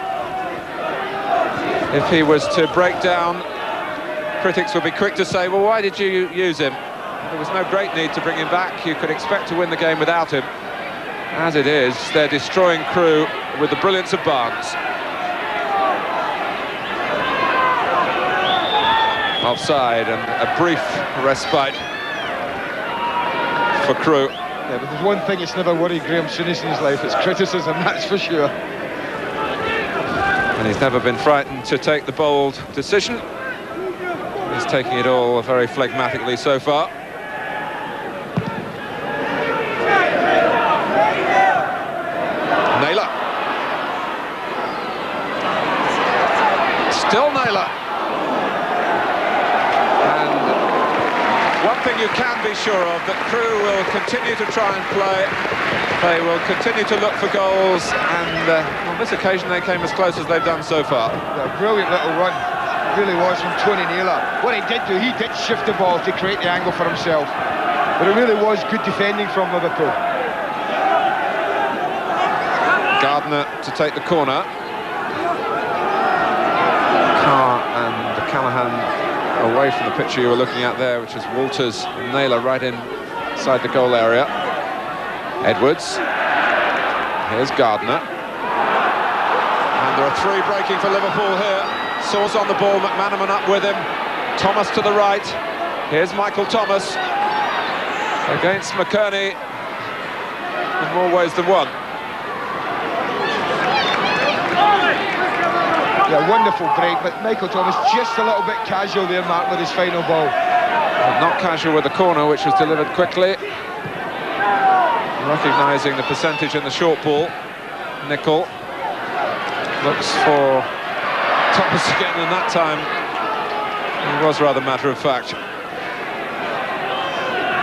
If he was to break down, critics would be quick to say, well, why did you use him? There was no great need to bring him back. You could expect to win the game without him. As it is, they're destroying Crewe with the brilliance of Barnes. Offside, and a brief respite for Crewe. Yeah, but there's one thing that's never worried Graham Souness in his life, it's criticism, that's for sure. And he's never been frightened to take the bold decision. He's taking it all very phlegmatically so far. Naylor. Still Naylor. And one thing you can be sure of, that Crewe will continue to try and play. They will continue to look for goals, and on this occasion they came as close as they've done so far. A brilliant little run, really was, from Tony Naylor. What he did do, he did shift the ball to create the angle for himself. But it really was good defending from Liverpool. Gardner to take the corner. Carr and Callahan away from the picture you were looking at there, which is Walters and Naylor right inside the goal area. Edwards. Here's Gardner. And there are three breaking for Liverpool here. Sauce on the ball, McManaman up with him. Thomas to the right. Here's Michael Thomas against McKerney in more ways than one. Yeah, wonderful break, but Michael Thomas just a little bit casual there, Mark, with his final ball. Not casual with the corner, which was delivered quickly. Recognising the percentage in the short ball. Nicol looks for Thomas again, and that time he was rather matter-of-fact.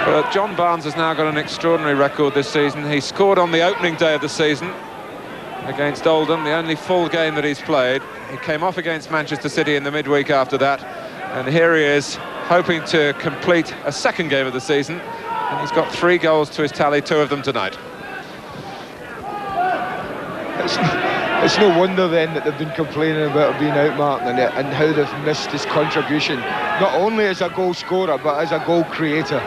But John Barnes has now got an extraordinary record this season. He scored on the opening day of the season against Oldham, the only full game that he's played. He came off against Manchester City in the midweek after that, and here he is hoping to complete a second game of the season, and he's got 3 goals to his tally, 2 of them tonight. It's no wonder then that they've been complaining about being out, Martin, and how they've missed his contribution, not only as a goal scorer but as a goal creator.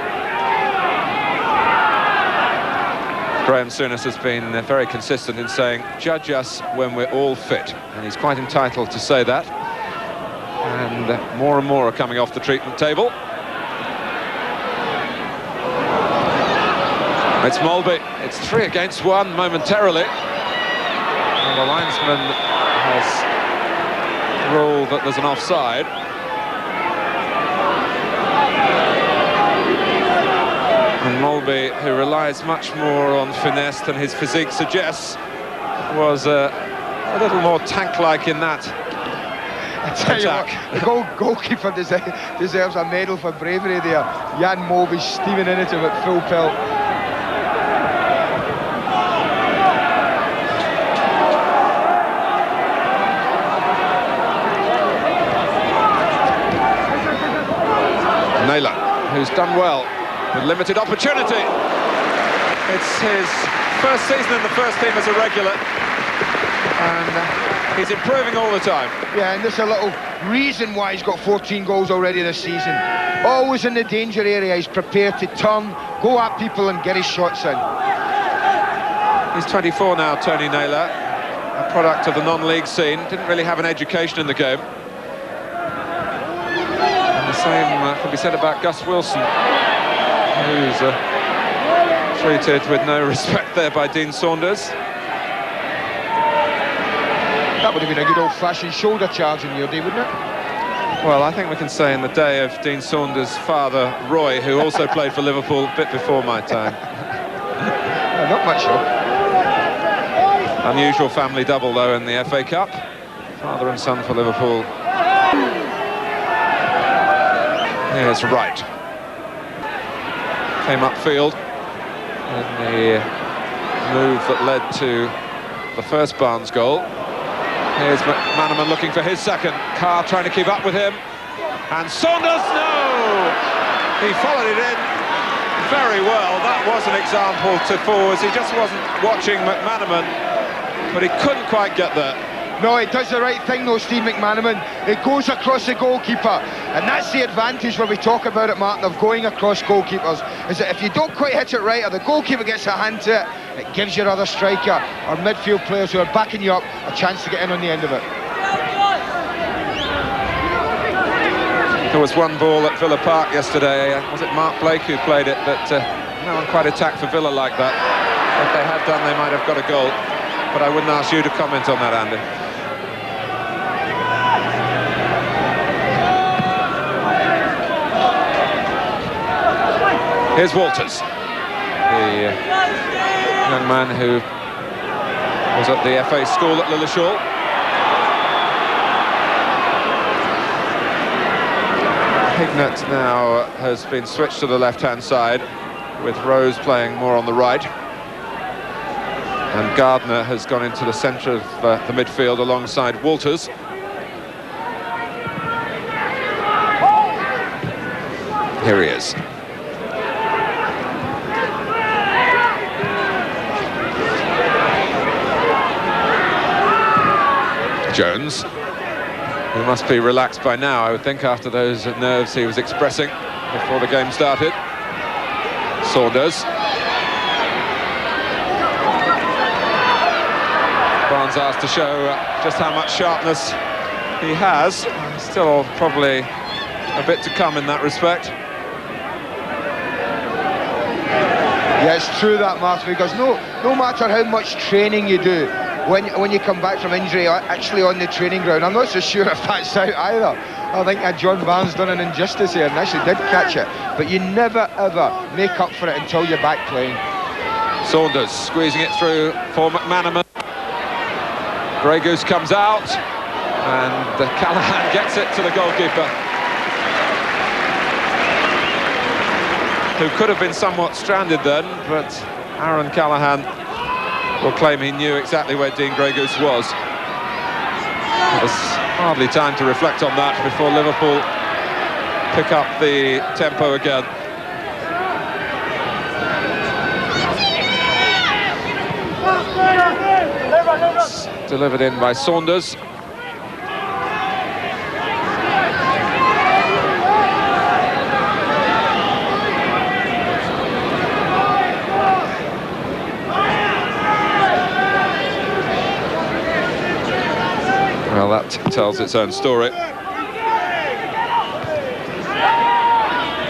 Graham Souness has been very consistent in saying, judge us when we're all fit, and he's quite entitled to say that. And more are coming off the treatment table. It's Mulby. It's 3 against 1 momentarily. And the linesman has ruled that there's an offside. And Mulby, who relies much more on finesse than his physique suggests, was a little more tank-like in that I tell you what, the goalkeeper deserves a medal for bravery there. Jan Mulby steaming into him at full pelt. Naylor, who's done well with limited opportunity. It's his first season in the first team as a regular, and he's improving all the time. Yeah, and there's a little reason why he's got 14 goals already this season. Always in the danger area, he's prepared to turn, go at people and get his shots in. He's 24 now, Tony Naylor, a product of the non-league scene. Didn't really have an education in the game. And the same can be said about Gus Wilson, who's treated with no respect there by Dean Saunders. That would have been a good old-fashioned shoulder charge in your day, wouldn't it? Well, I think we can say in the day of Dean Saunders' father, Roy, who also played for Liverpool a bit before my time. Not much, though. Unusual family double, though, in the FA Cup. Father and son for Liverpool. Here's Wright. Came upfield in the move that led to the first Barnes goal. Here's McManaman looking for his second. Carr trying to keep up with him. And Saunders, no! He followed it in very well. That was an example to forwards. He just wasn't watching McManaman, but he couldn't quite get there. No, he does the right thing though, Steve McManaman. It goes across the goalkeeper, and that's the advantage when we talk about it, Martin, of going across goalkeepers, is that if you don't quite hit it right, or the goalkeeper gets a hand to it, it gives your other striker or midfield players who are backing you up a chance to get in on the end of it. There was one ball at Villa Park yesterday, was it Mark Blake who played it, that no one quite attacked for Villa like that. If they had done, they might have got a goal, but I wouldn't ask you to comment on that, Andy. Here's Walters, the young man who was at the FA school at Lilleshall. Hignett now has been switched to the left-hand side, with Rose playing more on the right. And Gardner has gone into the centre of the midfield alongside Walters. Here he is. Jones, who must be relaxed by now, I would think, after those nerves he was expressing before the game started. Saunders. Barnes asked to show just how much sharpness he has. Still probably a bit to come in that respect. Yeah, it's true that, Martin, because no matter how much training you do, when you come back from injury, actually on the training ground, I'm not so sure if that's out either. I think John Barnes done an injustice here and actually did catch it, but you never ever make up for it until you're back playing. Saunders squeezing it through for McManaman. Grey Goose comes out, and Callahan gets it to the goalkeeper, who could have been somewhat stranded then, but Aaron Callahan will claim he knew exactly where Dean Grey Goose was. There's hardly time to reflect on that before Liverpool pick up the tempo again. It's delivered in by Saunders. that tells its own story.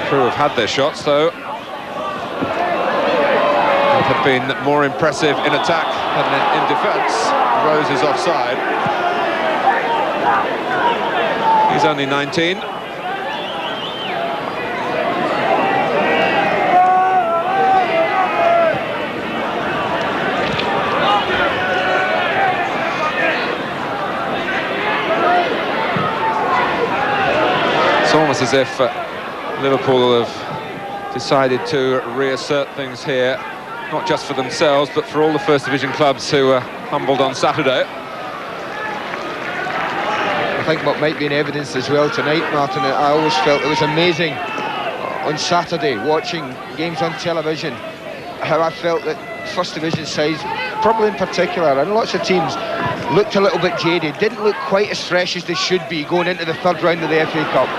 Crewe have had their shots, though. Have been more impressive in attack than in defence. Rose is offside. He's only 19. It's almost as if Liverpool have decided to reassert things here, not just for themselves, but for all the First Division clubs who were humbled on Saturday. I think what might be in evidence as well tonight, Martin, I always felt it was amazing on Saturday, watching games on television, how I felt that First Division sides, probably in particular, and lots of teams, looked a little bit jaded, didn't look quite as fresh as they should be going into the third round of the FA Cup.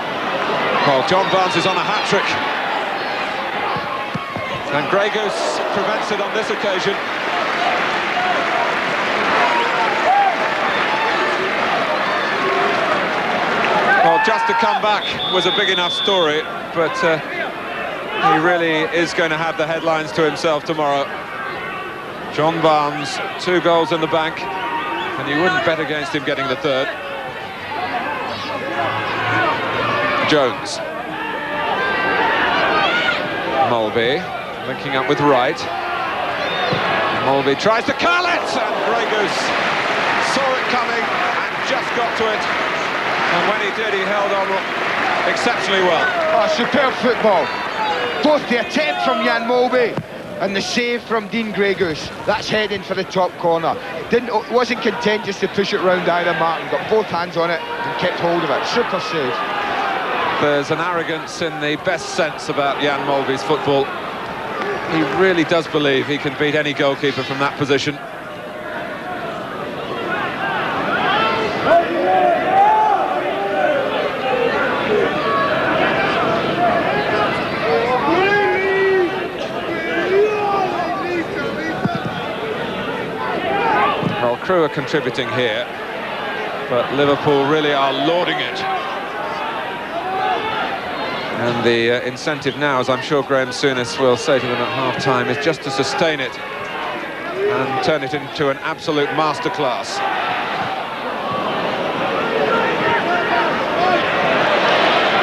Well, John Barnes is on a hat-trick. And Grey Goose prevents it on this occasion. Well, just to come back was a big enough story, but he really is going to have the headlines to himself tomorrow. John Barnes, 2 goals in the bank, and you wouldn't bet against him getting the third. Jones. Mulvey linking up with Wright. Mulvey tries to curl it, and Grey Goose saw it coming and just got to it. And when he did, he held on exceptionally well. Oh, superb football. Both the attempt from Jan Mulvey and the save from Dean Grey Goose. That's heading for the top corner. Wasn't content just to push it round either Martin, got both hands on it and kept hold of it. Super save. There's an arrogance in the best sense about Jan Mulvey's football. He really does believe he can beat any goalkeeper from that position. Well, Crewe are contributing here, but Liverpool really are lauding it. And the incentive now, as I'm sure Graham Souness will say to them at half-time, is just to sustain it and turn it into an absolute masterclass.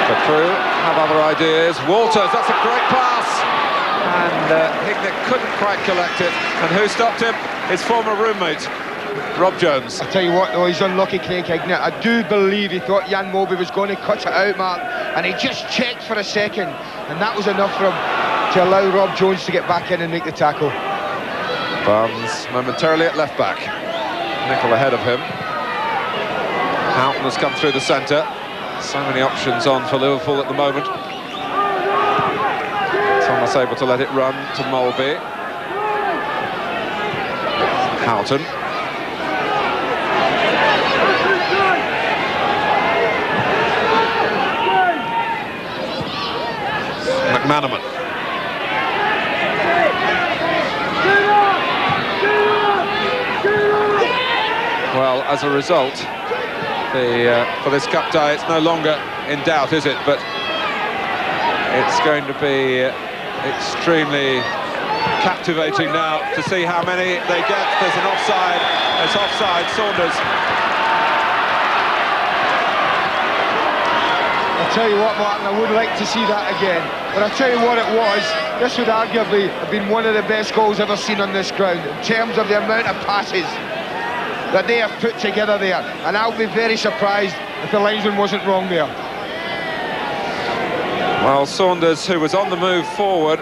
The Crewe have other ideas. Walters, that's a great pass! And Hignett couldn't quite collect it. And who stopped him? His former roommate, Rob Jones. I tell you what, though, he's unlucky, Craig Hignett. I do believe he thought Jan Mulvey was going to cut it out, Martin, and he just checked for a second, and that was enough for him to allow Rob Jones to get back in and make the tackle. Barnes momentarily at left back. Nickel ahead of him. Houghton has come through the centre. So many options on for Liverpool at the moment. Thomas able to let it run to Mulvey. Houghton. McManaman. Well, as a result, for this cup tie, it's no longer in doubt, is it? But it's going to be extremely captivating now to see how many they get. There's an offside. It's offside. Saunders. I'll tell you what, Martin, I would like to see that again. But I'll tell you what it was. This would arguably have been one of the best goals ever seen on this ground in terms of the amount of passes that they have put together there. And I'll be very surprised if the linesman wasn't wrong there. Well, Saunders, who was on the move forward,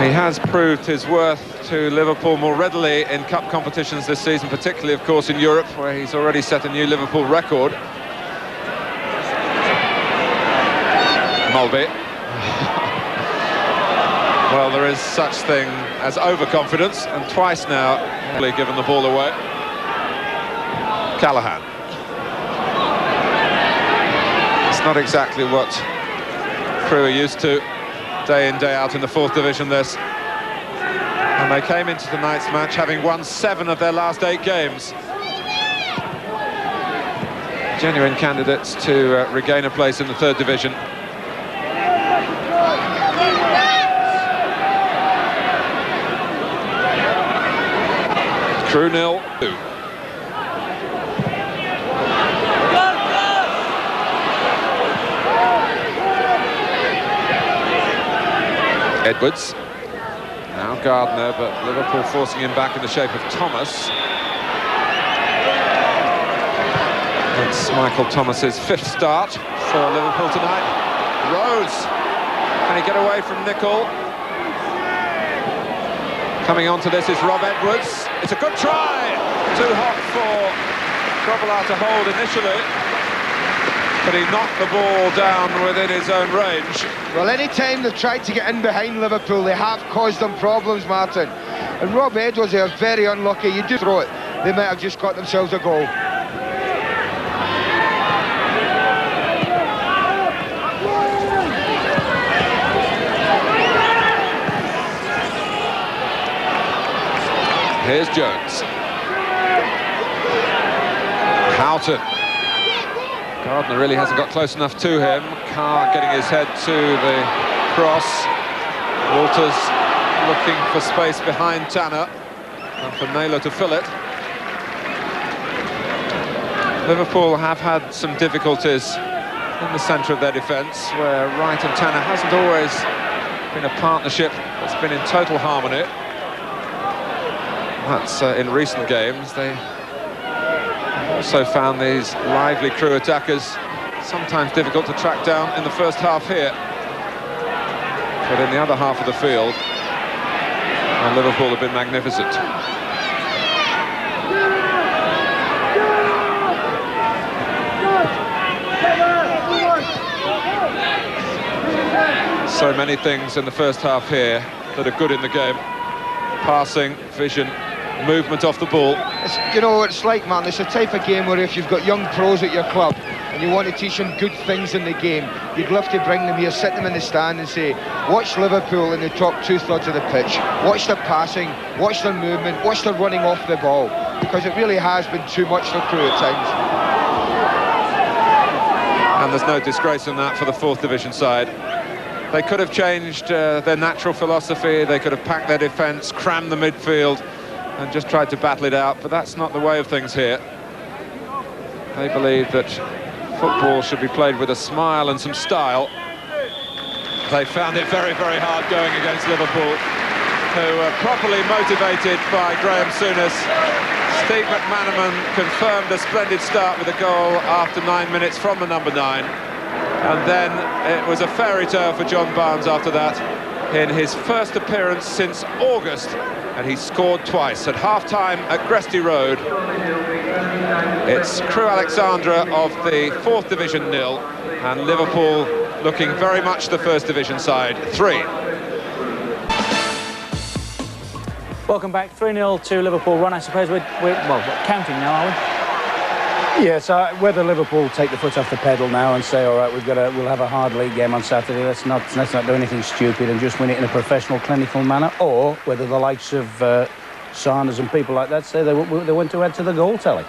he has proved his worth to Liverpool more readily in cup competitions this season, particularly, of course, in Europe, where he's already set a new Liverpool record. Mulvey. Well, there is such thing as overconfidence, and twice now given the ball away. Callahan. It's not exactly what Crewe are used to, day in, day out in the 4th division, this. And And they came into tonight's match having won 7 of their last 8 games. Genuine candidates to regain a place in the 3rd division. Crewe 0. Edwards. Now Gardner, but Liverpool forcing him back in the shape of Thomas. It's Michael Thomas's 5th start for Liverpool tonight. Rose. Can he get away from Nicol? Coming on to this is Rob Edwards. It's a good try. Too hot for Grobbelaar to hold initially, but he knocked the ball down within his own range. Well, any time they've tried to get in behind Liverpool, they have caused them problems, Martin. And Rob Edwards, they are very unlucky. You do throw it, they might have just got themselves a goal. Here's Jones. Houghton. Gardner really hasn't got close enough to him. Carr getting his head to the cross. Walters looking for space behind Tanner and for Naylor to fill it. Liverpool have had some difficulties in the centre of their defence, where Wright and Tanner hasn't always been a partnership that's been in total harmony. That's in recent games. They also found these lively Crewe attackers sometimes difficult to track down in the first half here. But in the other half of the field, and Liverpool have been magnificent. So many things in the first half here that are good in the game. Passing, vision, movement off the ball. You know what it's like, man, it's a type of game where if you've got young pros at your club and you want to teach them good things in the game, you'd love to bring them here, sit them in the stand and say, watch Liverpool in the top 2/3 of the pitch, watch their passing, watch their movement, watch their running off the ball, because it really has been too much for Crewe at times. And there's no disgrace in that for the 4th division side. They could have changed their natural philosophy, they could have packed their defence, crammed the midfield and just tried to battle it out, but that's not the way of things here. They believe that football should be played with a smile and some style. They found it very, very hard going against Liverpool, who were properly motivated by Graham Souness. Steve McManaman confirmed a splendid start with a goal after 9 minutes from the number 9. And then it was a fairy tale for John Barnes after that in his first appearance since August, and he scored twice at half-time at Gresty Road. It's Crewe Alexandra of the 4th Division 0, and Liverpool looking very much the 1st Division side 3. Welcome back, 3-0 to Liverpool run. I suppose we're counting now, are we? Yes, whether Liverpool take the foot off the pedal now and say, all right, we'll have a hard league game on Saturday, let's not do anything stupid and just win it in a professional, clinical manner, or whether the likes of Sanders and people like that say they want to add to the goal tally.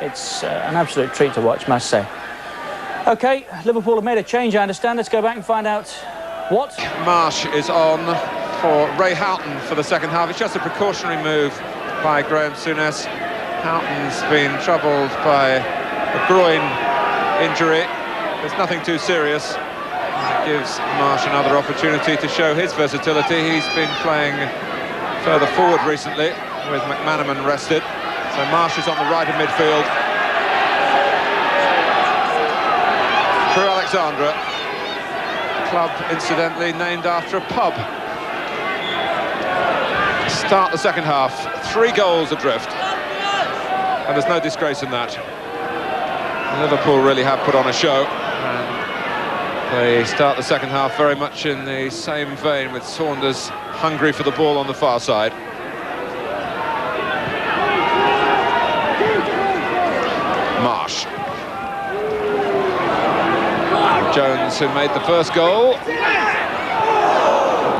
It's an absolute treat to watch, must say. OK, Liverpool have made a change, I understand. Let's go back and find out what. Marsh is on for Ray Houghton for the second half. It's just a precautionary move by Graham Souness. Houghton's been troubled by a groin injury. There's nothing too serious. It gives Marsh another opportunity to show his versatility. He's been playing further forward recently with McManaman rested. So Marsh is on the right of midfield. Crewe Alexandra, club incidentally named after a pub. Start the second half, 3 goals adrift. And there's no disgrace in that. Liverpool really have put on a show, and they start the second half very much in the same vein, with Saunders hungry for the ball on the far side. Marsh. Jones, who made the first goal.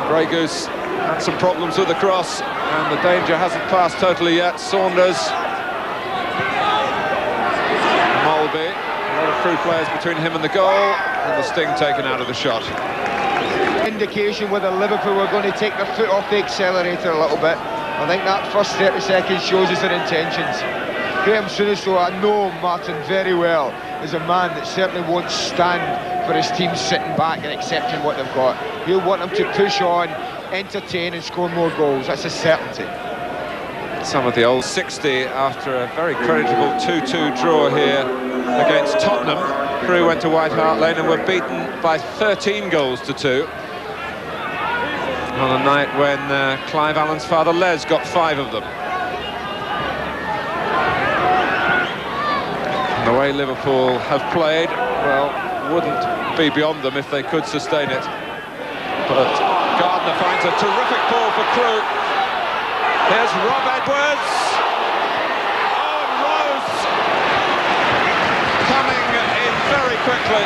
Grey Goose had some problems with the cross. and the danger hasn't passed totally yet. Saunders, Mulby, a lot of Crewe players between him and the goal, and the sting taken out of the shot. Indication whether Liverpool were going to take their foot off the accelerator a little bit. I think that first 30 seconds shows us their intentions. Graham Souness, though, I know Martin very well, is a man that certainly won't stand for his team sitting back and accepting what they've got. He'll want them to push on, entertain and score more goals. That's a certainty. Some of the old 60 after a very creditable 2-2 draw here against Tottenham. Crewe went to White Hart Lane and were beaten by 13 goals to 2 on a night when Clive Allen's father Les got 5 of them. And the way Liverpool have played, well, wouldn't be beyond them if they could sustain it. But Gardner finds a terrific ball for Crewe. Here's Rob Edwards. Owen Rose coming in very quickly.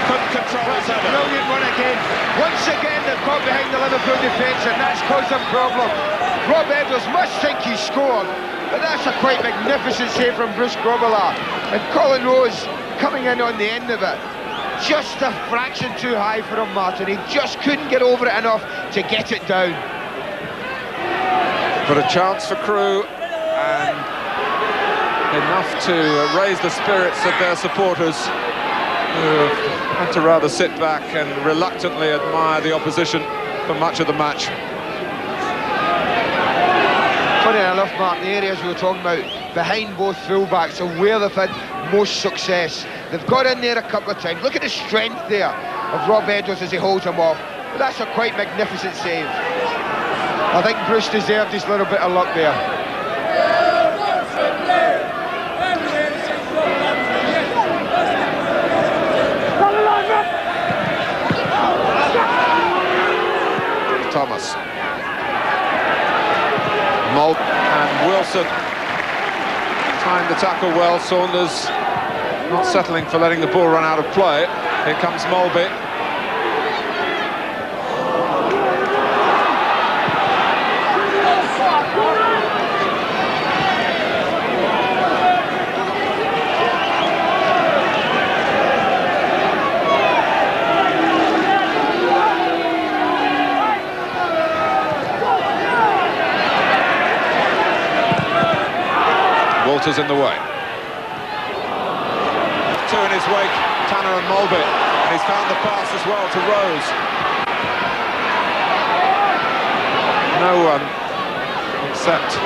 Couldn't control his header. Brilliant run again. Once again they've got behind the Liverpool defence and that's caused them problem. Rob Edwards must think he scored, but that's a quite magnificent save from Bruce Grobbelaar. And Colin Rose coming in on the end of it. Just a fraction too high for him, Martin. He just couldn't get over it enough to get it down. But a chance for Crewe, and enough to raise the spirits of their supporters, who had to rather sit back and reluctantly admire the opposition for much of the match. Funny enough, Martin, the areas we were talking about behind both fullbacks are where they've had most success. They've got in there a couple of times. Look at the strength there of Rob Edwards as he holds him off. But that's a quite magnificent save. I think Bruce deserved his little bit of luck there. Thomas. Moult and Wilson timed the tackle well. Saunders not settling for letting the ball run out of play. Here comes Mulby. Walters in the way. Two in his wake, Tanner and Mulby. And he's found the pass as well to Rose. No one except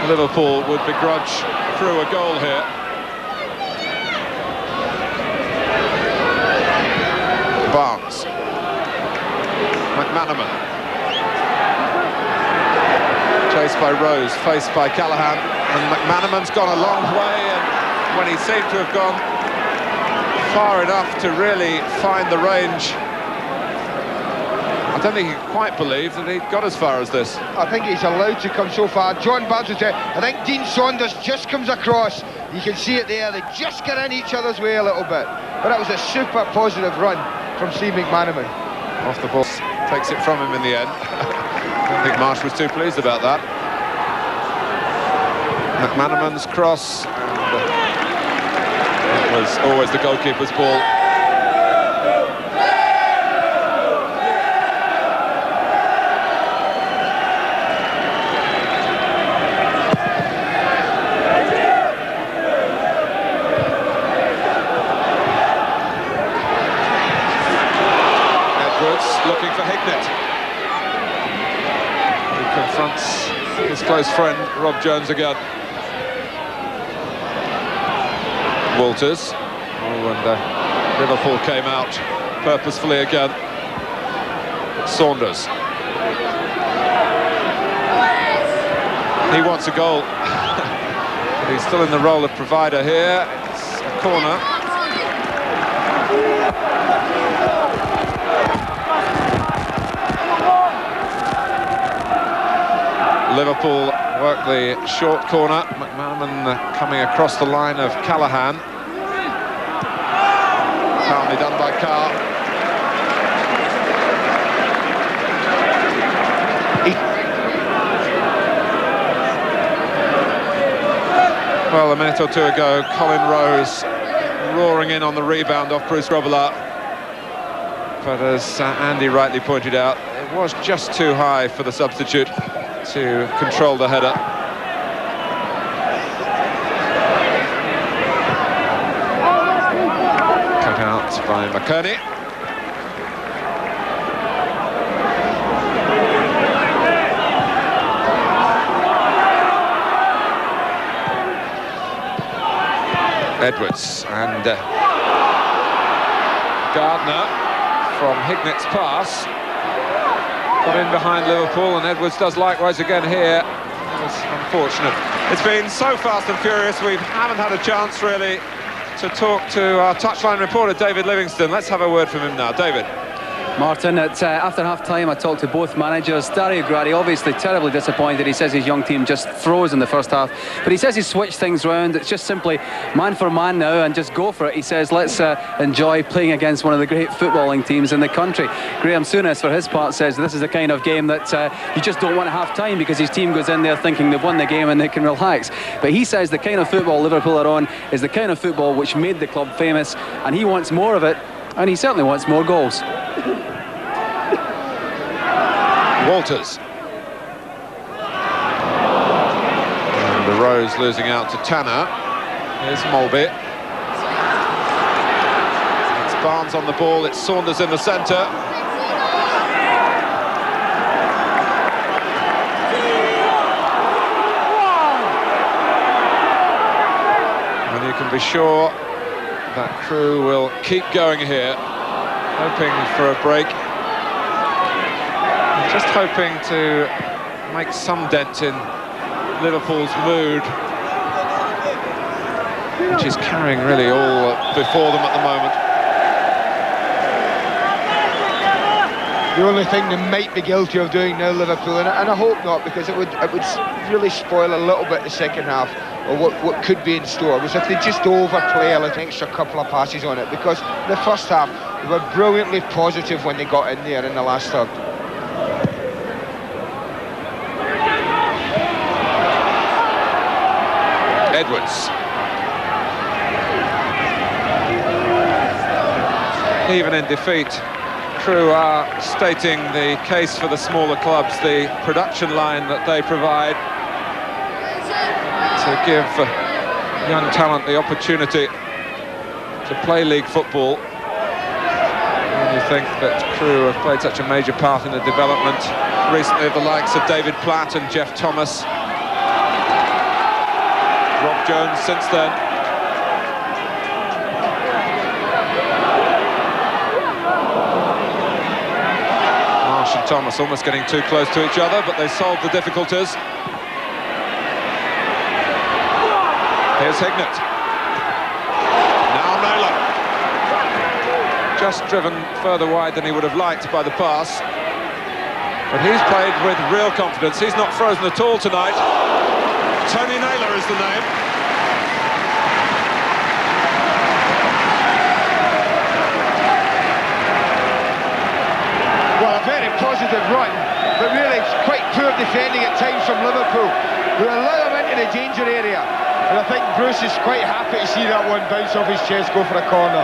Liverpool would begrudge Crewe a goal here. Barnes. McManaman. Chased by Rose, faced by Callaghan. And McManaman's gone a long way, and when he seemed to have gone far enough to really find the range, I don't think he could quite believe that he'd got as far as this. I think he's allowed to come so far. John Barnes was there. I think Dean Saunders just comes across. You can see it there. They just get in each other's way a little bit. But that was a super positive run from Steve McManaman. Off the ball, takes it from him in the end. I don't think Marsh was too pleased about that. McManaman's cross, and it was always the goalkeeper's ball. Edwards looking for Hignett, who confronts his close friend Rob Jones again. Walters. Oh, and Liverpool came out purposefully again. Saunders. He wants a goal. But he's still in the role of provider here. It's a corner. Liverpool work the short corner. McManaman coming across the line of Callaghan. Calmly done by Carr. Well, a minute or two ago, Colin Rose roaring in on the rebound off Bruce Grobbelaar. But as Andy rightly pointed out, it was just too high for the substitute to control the header. Cut out by McKerney. Edwards and Gardner from Hignett's pass got in behind Liverpool, and Edwards does likewise again here. It was unfortunate. It's been so fast and furious, we haven't had a chance really to talk to our touchline reporter David Livingston. Let's have a word from him now. David. Martin, after half-time I talked to both managers. Dario Gradi obviously terribly disappointed. He says his young team just froze in the first half, but he says he switched things round. It's just simply man for man now and just go for it. He says let's enjoy playing against one of the great footballing teams in the country. Graham Souness for his part says this is the kind of game that you just don't want to have time, because his team goes in there thinking they've won the game and they can relax. But he says the kind of football Liverpool are on is the kind of football which made the club famous, and he wants more of it, and he certainly wants more goals. Walters. And the Rose losing out to Tanner. Here's Mulby. It's Barnes on the ball, it's Saunders in the centre. And you can be sure that Crewe will keep going here, hoping for a break. Just hoping to make some dent in Liverpool's mood, which is carrying really all before them at the moment. The only thing they might be guilty of doing now, Liverpool, and I hope not, because it would really spoil a little bit the second half, or what could be in store, was if they just overplay an extra couple of passes on it, because in the first half they were brilliantly positive when they got in there in the last third. Edwards. Even in defeat, Crewe are stating the case for the smaller clubs, the production line that they provide to give young talent the opportunity to play league football. When you think that Crewe have played such a major part in the development recently of the likes of David Platt and Jeff Thomas, Rob Jones since then. Marsh and Thomas almost getting too close to each other, but they solved the difficulties. Here's Hignett. Now Naylor. Just driven further wide than he would have liked by the pass. But he's played with real confidence. He's not frozen at all tonight. Tony Naylor is the name. Well, a very positive run, but really quite poor defending at times from Liverpool, who allow him into the danger area. And I think Bruce is quite happy to see that one bounce off his chest, go for a corner.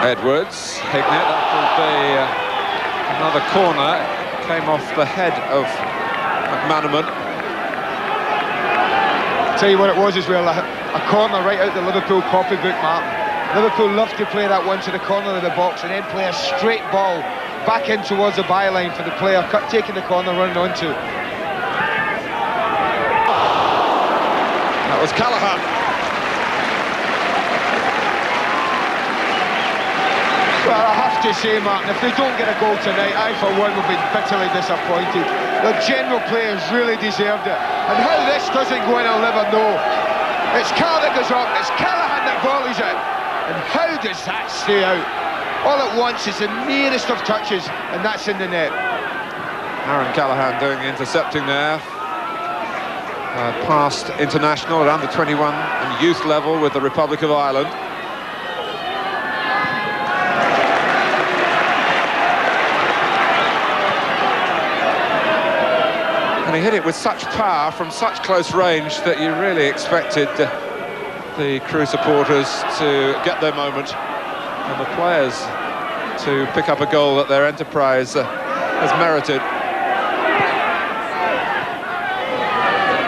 Edwards, Hignett, that will be another corner. Came off the head of McManaman. Tell you what it was as well, a corner right out the Liverpool copybook, Martin. Liverpool love to play that one to the corner of the box and then play a straight ball back in towards the byline for the player taking the corner, running onto. That was Callaghan. Well, I have to say, Martin, if they don't get a goal tonight, I for one will be bitterly disappointed. The general players really deserved it, and how this doesn't go in, I'll never know. It's Carr that goes up, it's Callaghan that volleys it, and how does that stay out? All at once, it's the merest of touches, and that's in the net. Aaron Callaghan doing the intercepting there. Past international at under 21 and youth level with the Republic of Ireland. And he hit it with such power from such close range that you really expected the Crewe supporters to get their moment and the players to pick up a goal that their enterprise has merited.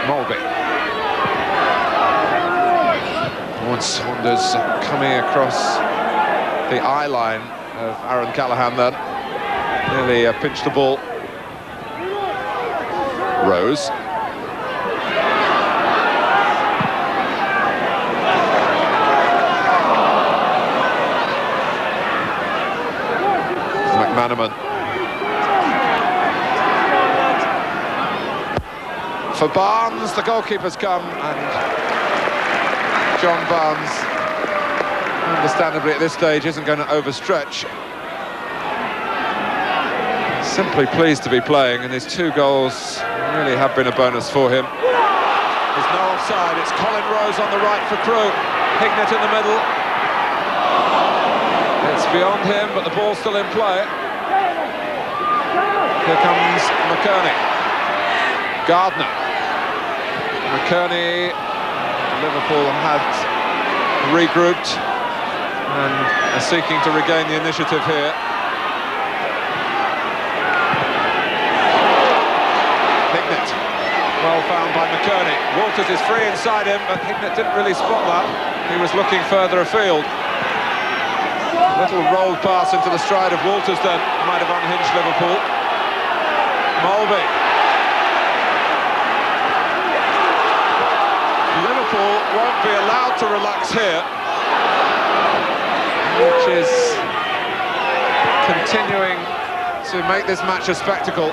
Mulby. Saunders coming across the eye line of Aaron Callaghan then. Nearly pinched the ball. Rose. McManaman. For Barnes, the goalkeeper's come, and John Barnes, understandably at this stage, isn't going to overstretch. Simply pleased to be playing, and his 2 goals really have been a bonus for him. There's no offside. It's Colin Rose on the right for Crewe. Hignett in the middle. It's beyond him, but the ball's still in play. Here comes McKerney. Gardner. McKerney. Liverpool had regrouped and are seeking to regain the initiative here. Hignett, well found by McKerney. Walters is free inside him, but Hignett didn't really spot that. He was looking further afield. A little rolled pass into the stride of Walters then might have unhinged Liverpool. Mulby. Liverpool won't be allowed to relax here, which is continuing to make this match a spectacle.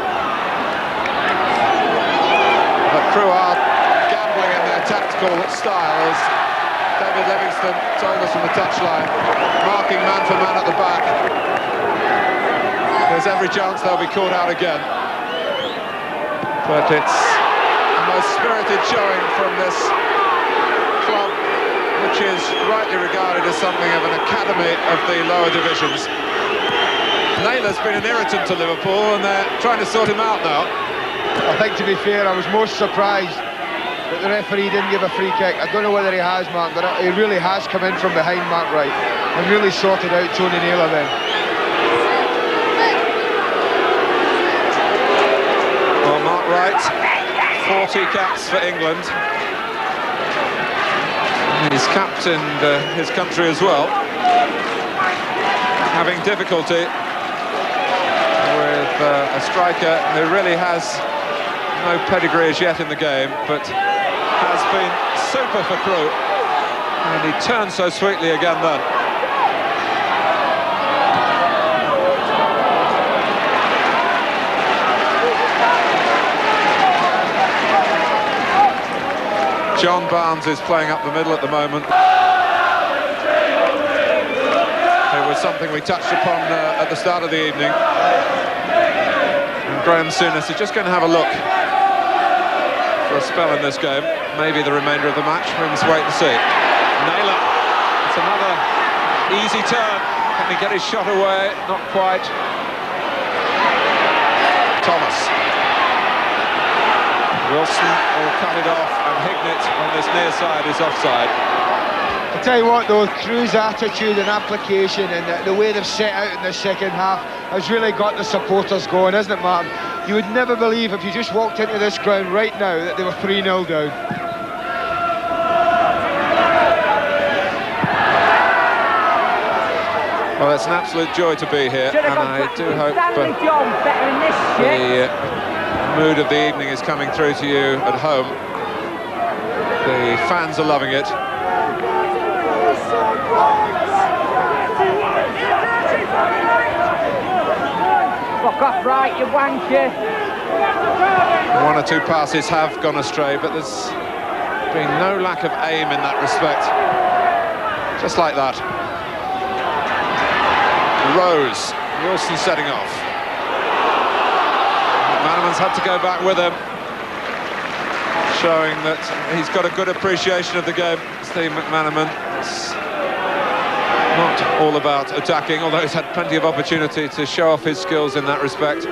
But Crewe are gambling in their tactical style, as David Livingston told us from the touchline, marking man for man at the back. There's every chance they'll be caught out again. But it's the most spirited showing from this club, which is rightly regarded as something of an academy of the lower divisions. Naylor's been an irritant to Liverpool, and they're trying to sort him out now. I think, to be fair, I was most surprised that the referee didn't give a free kick. I don't know whether he has, Mark, but he really has come in from behind Mark Wright and really sorted out Tony Naylor then. Well, Mark Wright, 40 caps for England. He's captained his country as well, having difficulty with a striker who really has no pedigree as yet in the game, but has been super for Crewe, and he turned so sweetly again then. John Barnes is playing up the middle at the moment. It was something we touched upon at the start of the evening. And Graham Souness is just going to have a look for a spell in this game. Maybe the remainder of the match. We must wait and see. Naylor. It's another easy turn. Can he get his shot away? Not quite. Thomas. Wilson will cut it off, and Hignett on this near side is offside. I tell you what though, Crewe's attitude and application and the way they've set out in the second half has really got the supporters going, isn't it, Martin? You would never believe, if you just walked into this ground right now, that they were 3-0 down. Well, it's an absolute joy to be here, and I do hope the mood of the evening is coming through to you at home. The fans are loving it. Fuck off, right, you wanker. One or two passes have gone astray, but there's been no lack of aim in that respect. Just like that. Rose, Wilson setting off. McManaman's had to go back with him, showing that he's got a good appreciation of the game. Steve McManaman. It's not all about attacking, although he's had plenty of opportunity to show off his skills in that respect.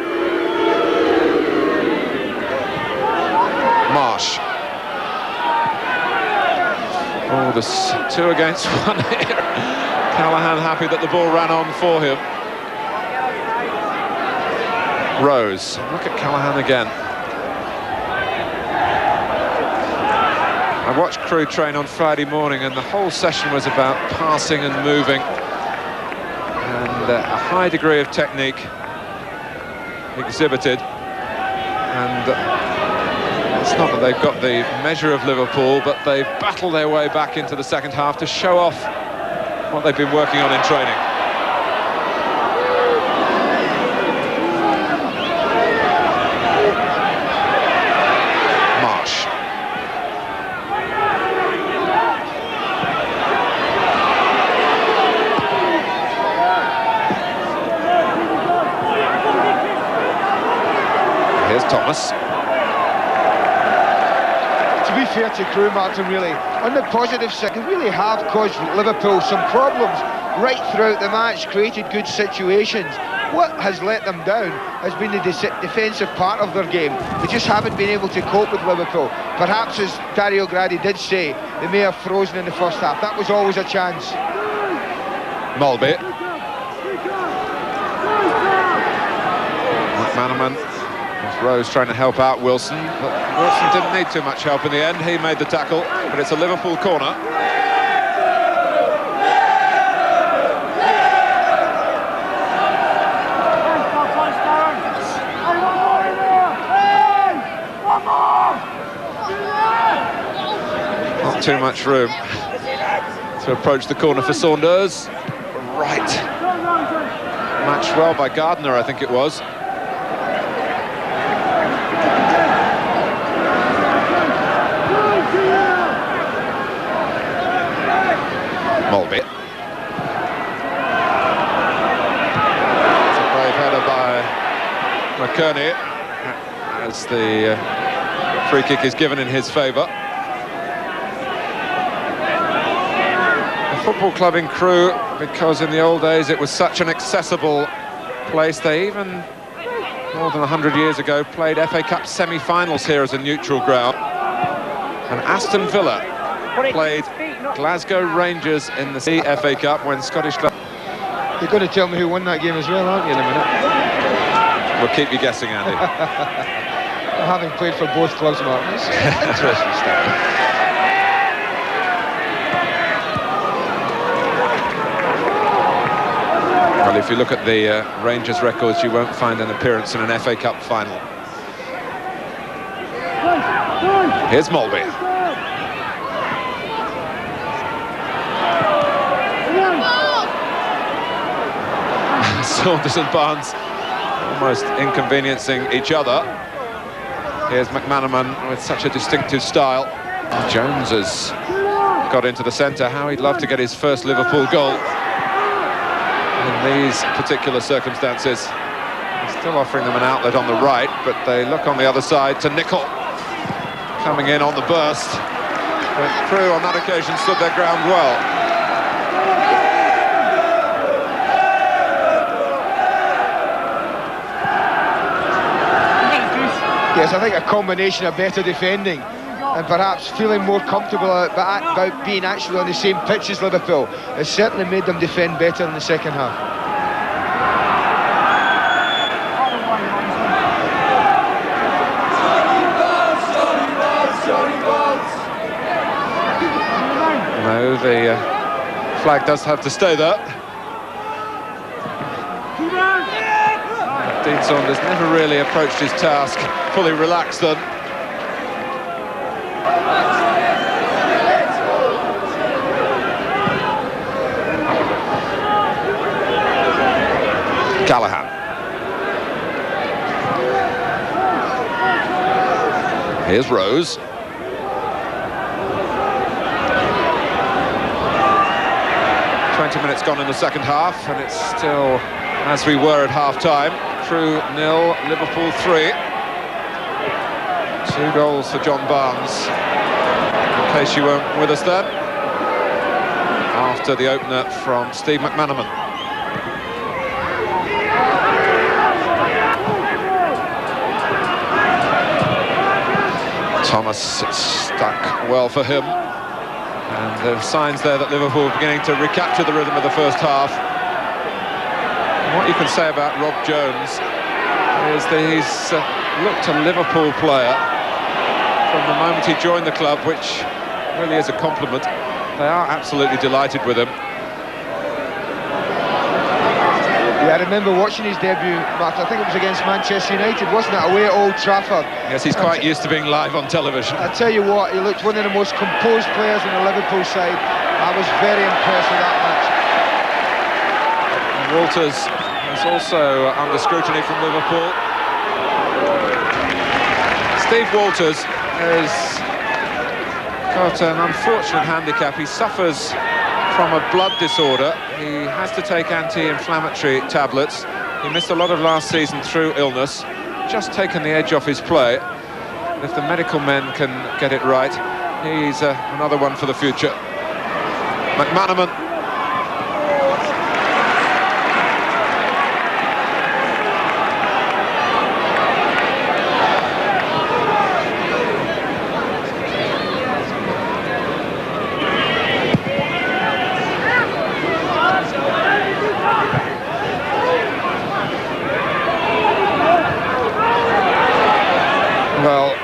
Marsh. Oh, there's 2 against 1 here. Callahan happy that the ball ran on for him. Rose, look at Callahan again. I watched Crewe train on Friday morning and the whole session was about passing and moving and a high degree of technique exhibited, and it's not that they've got the measure of Liverpool, but they've battled their way back into the second half to show off what they've been working on in training. Marsh. Here's Thomas. To be fair to Crewe, Martin, really, on the positive side, they really have caused Liverpool some problems right throughout the match, created good situations. What has let them down has been the defensive part of their game. They just haven't been able to cope with Liverpool. Perhaps, as Dario Gradi did say, they may have frozen in the first half. That was always a chance. Mulby. McManaman. Rose trying to help out Wilson, but Wilson didn't need too much help in the end. He made the tackle, but it's a Liverpool corner. Not too much room to approach the corner for Saunders. Right. Matched well by Gardner, I think it was. Mulby. It's a brave header by McKerney as the free kick is given in his favour. A football club in Crewe, because in the old days it was such an accessible place, they even more than 100 years ago played FA Cup semi-finals here as a neutral ground. And Aston Villa played Glasgow Rangers in the FA Cup when Scottish club... You're going to tell me who won that game as well, aren't you, in a minute? We'll keep you guessing, Andy. Having played for both clubs, Martin, it's interesting stuff. Well, if you look at the Rangers records, you won't find an appearance in an FA Cup final. Here's Mulby. Saunders and Barnes almost inconveniencing each other. Here's McManaman with such a distinctive style. Jones has got into the centre. How he'd love to get his first Liverpool goal in these particular circumstances. He's still offering them an outlet on the right, but they look on the other side to Nicol coming in on the burst. But Crewe on that occasion stood their ground well. Yes, I think a combination of better defending and perhaps feeling more comfortable about being actually on the same pitch as Liverpool has certainly made them defend better in the second half. No, the flag does have to stay there. Dean Saunders never really approached his task fully relaxed then. Callahan. Here's Rose. Minutes gone in the second half, and it's still as we were at half-time. Crewe 0, Liverpool 3. 2 goals for John Barnes. In case you weren't with us then, after the opener from Steve McManaman. Thomas, it's stuck well for him. And there are signs there that Liverpool are beginning to recapture the rhythm of the first half. And what you can say about Rob Jones is that he's looked a Liverpool player from the moment he joined the club, which really is a compliment. They are absolutely delighted with him. Yeah, I remember watching his debut, Mark. I think it was against Manchester United, wasn't it? Away at Old Trafford. Yes, he's quite used to being live on television. I tell you what, he looked one of the most composed players on the Liverpool side. I was very impressed with that match. And Walters is also under scrutiny from Liverpool. Steve Walters has got an unfortunate handicap. He suffers from a blood disorder. He has to take anti-inflammatory tablets. He missed a lot of last season through illness, just taken the edge off his play. If the medical men can get it right, he's another one for the future. McManaman.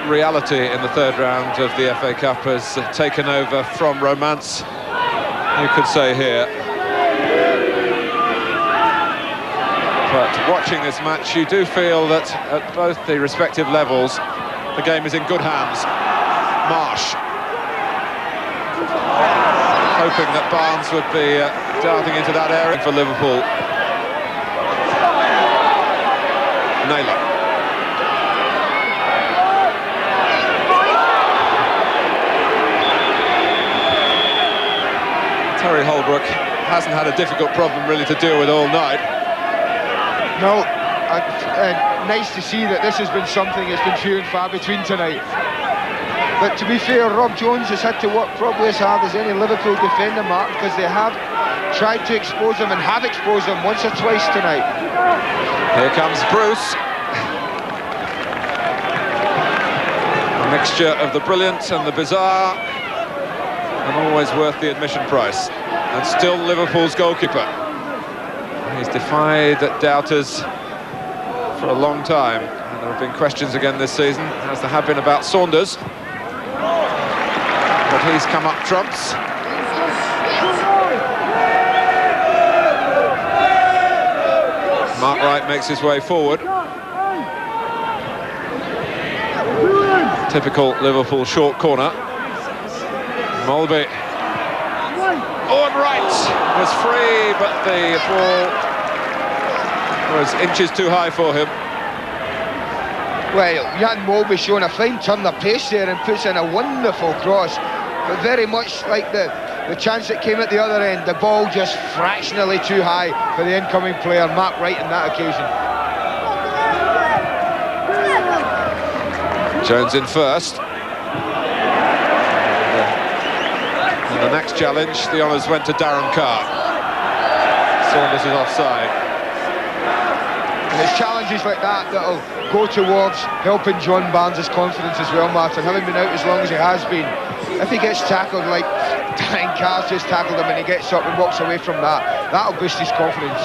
Reality in the third round of the FA Cup has taken over from romance, you could say here. But watching this match, you do feel that at both the respective levels, the game is in good hands. Marsh, hoping that Barnes would be darting into that area for Liverpool. Naylor. Terry Holbrook hasn't had a difficult problem really to deal with all night. No, nice to see that this has been something that's been few and far between tonight. But to be fair, Rob Jones has had to work probably as hard as any Liverpool defender, Mark, because they have tried to expose him and have exposed him once or twice tonight. Here comes Bruce. A mixture of the brilliant and the bizarre, and always worth the admission price. And still Liverpool's goalkeeper. He's defied doubters for a long time, and there have been questions again this season, as there have been about Saunders. But he's come up trumps. Mark Wright makes his way forward. Typical Liverpool short corner. Mulby. Owen Wright was free, but the ball was inches too high for him. Well, Jan Mulby showing a fine turn of pace there and puts in a wonderful cross, but very much like the chance that came at the other end, the ball just fractionally too high for the incoming player, Mark Wright, on that occasion. Jones in first. The next challenge, the honours went to Darren Carr. Saunders is offside. And it's challenges like that that'll go towards helping John Barnes' confidence as well, Martin. Having been out as long as he has been, if he gets tackled like Darren Carr's just tackled him and he gets up and walks away from that, that'll boost his confidence.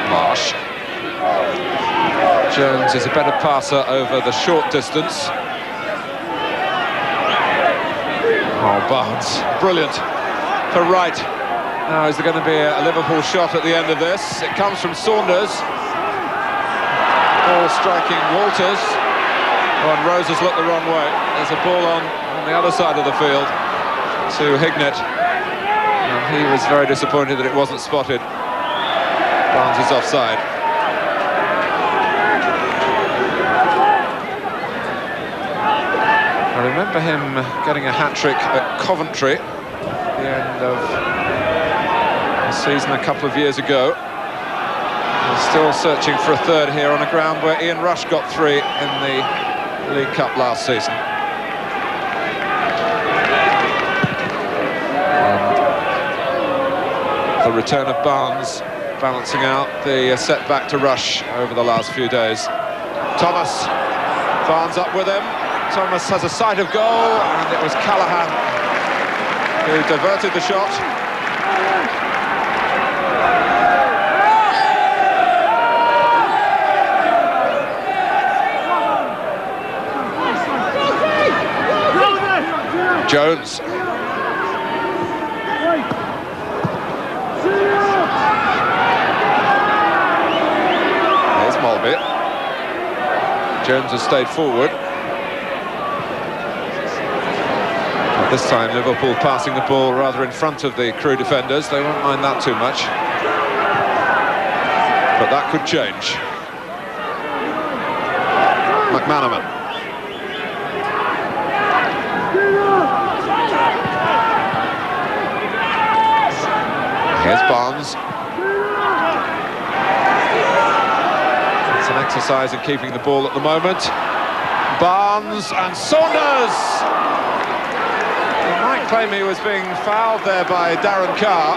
Marsh. Jones is a better passer over the short distance. Oh, Barnes, brilliant for Wright. Now, is there going to be a Liverpool shot at the end of this? It comes from Saunders. Ball striking Walters. Oh, and Rose has looked the wrong way. There's a ball on the other side of the field to Hignett. And he was very disappointed that it wasn't spotted. Barnes is offside. I remember him getting a hat-trick at Coventry at the end of the season a couple of years ago. He's still searching for a third here on a ground where Ian Rush got 3 in the League Cup last season. And The return of Barnes, balancing out the setback to Rush over the last few days. Thomas, Barnes up with him. Thomas has a sight of goal, and it was Callahan who diverted the shot. Jones. There's Mulby. Jones has stayed forward. But this time Liverpool passing the ball rather in front of the Crewe defenders. They won't mind that too much. But that could change. McManaman. Here's Barnes. It's an exercise in keeping the ball at the moment. Barnes and Saunders! He might claim he was being fouled there by Darren Carr.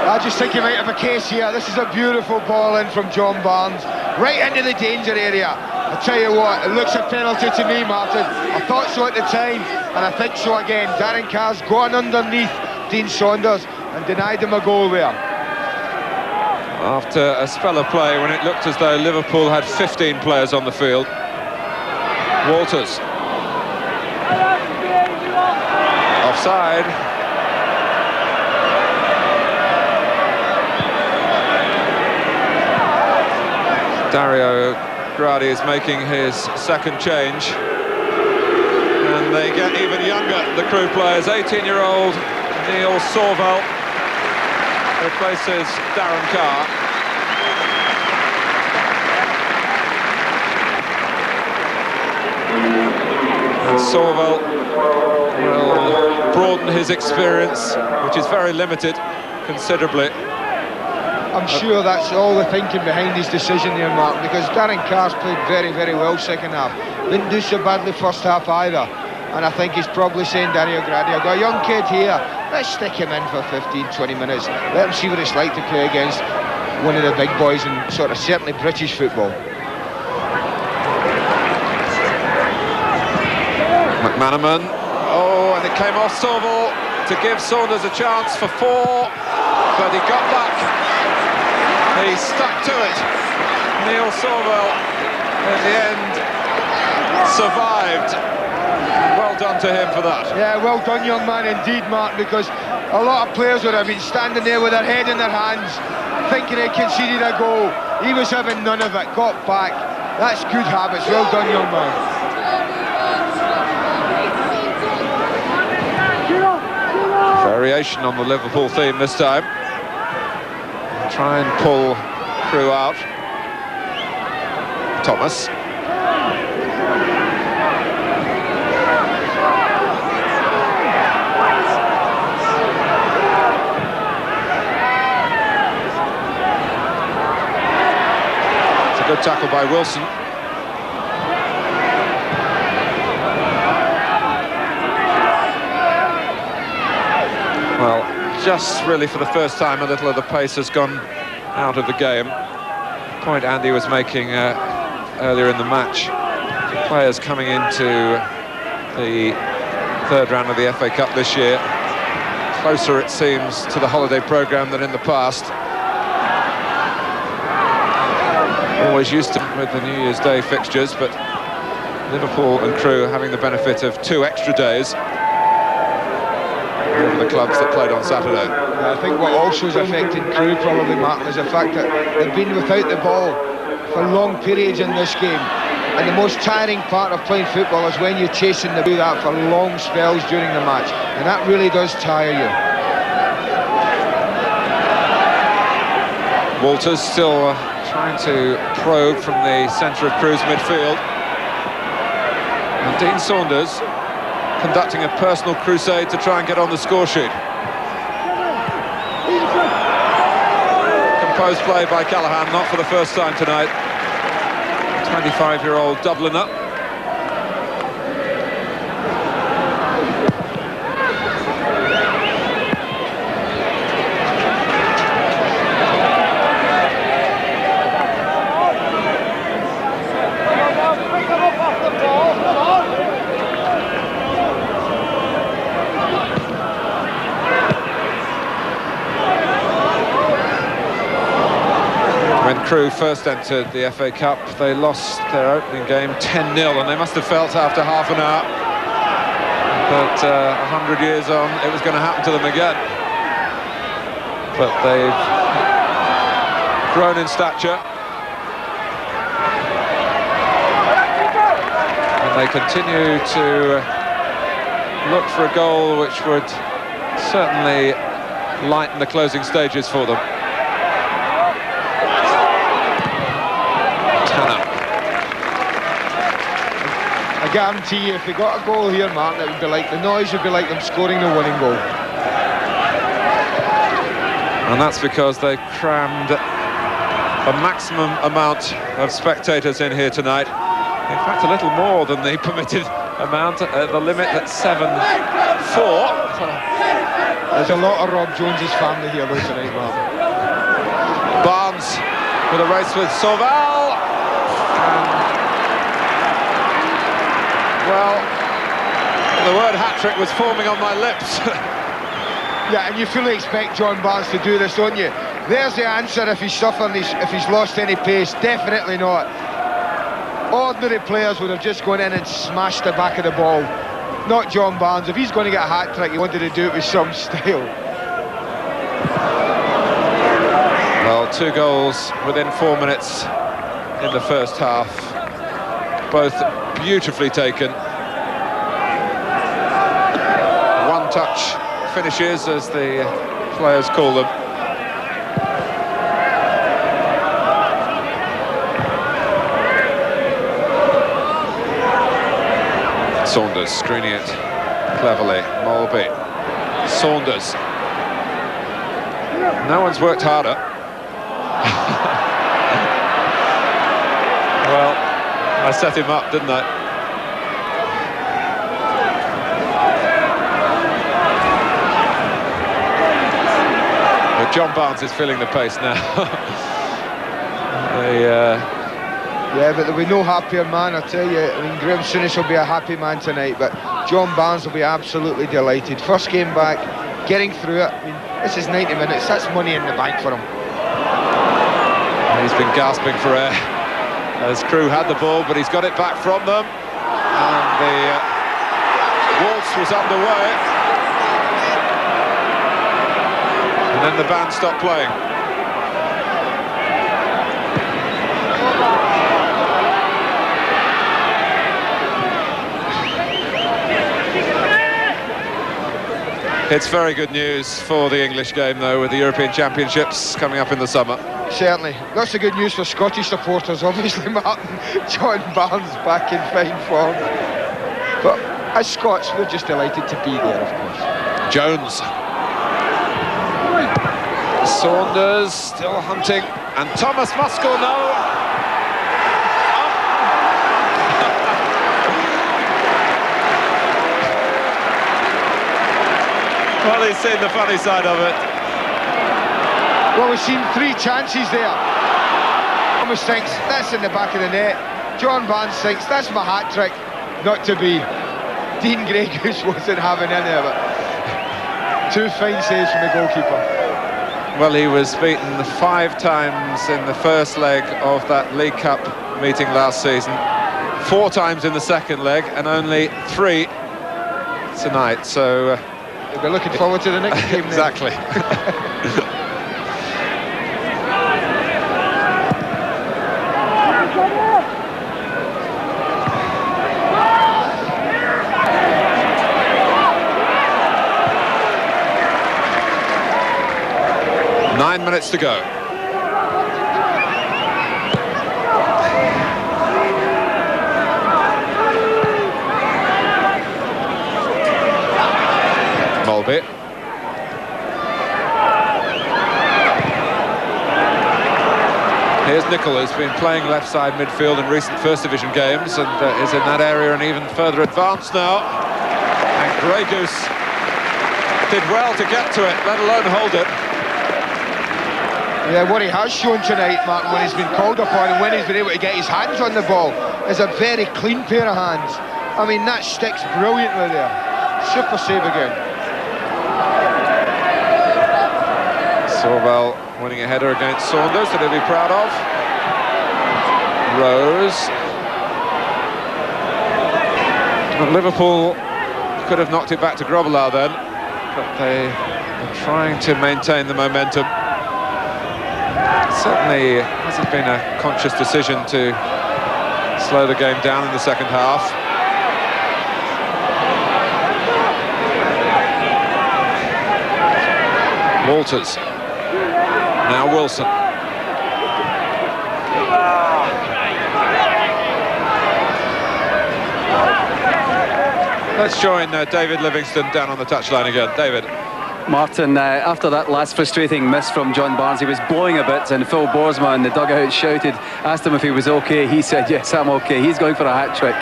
I just think he might have a case here. This is a beautiful ball in from John Barnes, right into the danger area. I tell you what, it looks a penalty to me, Martin. I thought so at the time, and I think so again. Darren Carr's gone underneath Dean Saunders and denied him a goal there. After a spell of play when it looked as though Liverpool had 15 players on the field. Walters. Offside. Dario Gradi is making his second change. And they get even younger, the Crewe players. 18-year-old Neil Sorvell replaces Darren Carr. And Sorvell will broaden his experience, which is very limited, considerably. I'm sure that's all the thinking behind his decision there, Mark, because Darren Carr's played very, very well second half. Didn't do so badly first half either. And I think he's probably saying, Dario Gradi, I've got a young kid here, let's stick him in for 15, 20 minutes. Let him see what it's like to play against one of the big boys in sort of certainly British football. McManaman, oh, and it came off Sorvell to give Saunders a chance for 4, but he got back. He stuck to it. Neil Sorvell, in the end, survived. Well done to him for that. Yeah, well done, young man, indeed, Mark, because a lot of players would have been standing there with their head in their hands, thinking they conceded a goal. He was having none of it, got back. That's good habits. Well done, young man. Variation on the Liverpool theme this time. Try and pull Crewe out. Thomas. It's a good tackle by Wilson. Well, just really for the first time a little of the pace has gone out of the game. The point Andy was making earlier in the match. Players coming into the third round of the FA Cup this year. Closer, it seems, to the holiday programme than in the past. Always used to with the New Year's Day fixtures, but Liverpool and Crewe having the benefit of 2 extra days over the clubs that played on Saturday. I think what also is affecting Crewe probably, Martin, is the fact that they've been without the ball for long periods in this game. And the most tiring part of playing football is when you're chasing the do that for long spells during the match. And that really does tire you. Walters still trying to probe from the centre of Crewe's midfield. And Dean Saunders conducting a personal crusade to try and get on the score sheet. Composed play by Callahan, not for the first time tonight. 25-year-old Dubliner. When Crewe first entered the FA Cup, they lost their opening game 10-0, and they must have felt after half an hour that 100 years on, it was going to happen to them again. But they've grown in stature. And they continue to look for a goal which would certainly lighten the closing stages for them. I guarantee you, if they got a goal here, Martin, it would be like, the noise would be like them scoring the winning goal. And that's because they crammed a maximum amount of spectators in here tonight. In fact, a little more than the permitted amount, the limit at 7-4. There's a lot of Rob Jones's family here though tonight, Martin. Barnes with a race with Sauval. Well, the word hat-trick was forming on my lips. Yeah, and you fully expect John Barnes to do this, don't you? There's the answer if he's suffering, if he's lost any pace. Definitely not. Ordinary players would have just gone in and smashed the back of the ball. Not John Barnes. If he's going to get a hat-trick, he wanted to do it with some style. Well, 2 goals within 4 minutes in the first half. Both beautifully taken. One-touch finishes, as the players call them. Saunders screening it cleverly. Mulby. Saunders. No one's worked harder. Well, I set him up, didn't I? But John Barnes is feeling the pace now. Yeah, but there'll be no happier man, I tell you. I mean, Graham Souness will be a happy man tonight, but John Barnes will be absolutely delighted. First game back, getting through it. I mean, this is 90 minutes, that's money in the bank for him. He's been gasping for air as Crewe had the ball, but he's got it back from them. And the waltz was underway. And then the band stopped playing. It's very good news for the English game, though, with the European Championships coming up in the summer. Certainly. That's the good news for Scottish supporters, obviously, Martin. John Barnes back in fine form. But as Scots, we're just delighted to be there, of course. Jones. Saunders still hunting. And Thomas Muskell, no. Well, he's seen the funny side of it. Well, we've seen 3 chances there. Thomas thinks, that's in the back of the net. John Barnes thinks, that's my hat-trick. Not to be. Dean Grey Goose wasn't having any of it. 2 fine saves from the goalkeeper. Well, he was beaten 5 times in the first leg of that League Cup meeting last season. 4 times in the second leg, and only 3 tonight, so... We're looking forward to the next game. Exactly. Nine minutes to go. Mulby. Here's Nicol, who's been playing left side midfield in recent First Division games and is in that area and even further advanced now. And Grey Goose did well to get to it, let alone hold it. Yeah, what he has shown tonight, Martin, when he's been called upon and when he's been able to get his hands on the ball, is a very clean pair of hands. I mean, that sticks brilliantly there. Super save again. Sorval winning a header against Saunders that he'll be proud of. Rose. But Liverpool could have knocked it back to Grobbelaar then, but they are trying to maintain the momentum. Certainly hasn't been a conscious decision to slow the game down in the second half. Walters. Now Wilson. Let's join David Livingston down on the touchline again. David. Martin, after that last frustrating miss from John Barnes, he was blowing a bit, and Phil Borsma in the dugout shouted, asked him if he was okay. He said, yes, I'm okay. He's going for a hat-trick.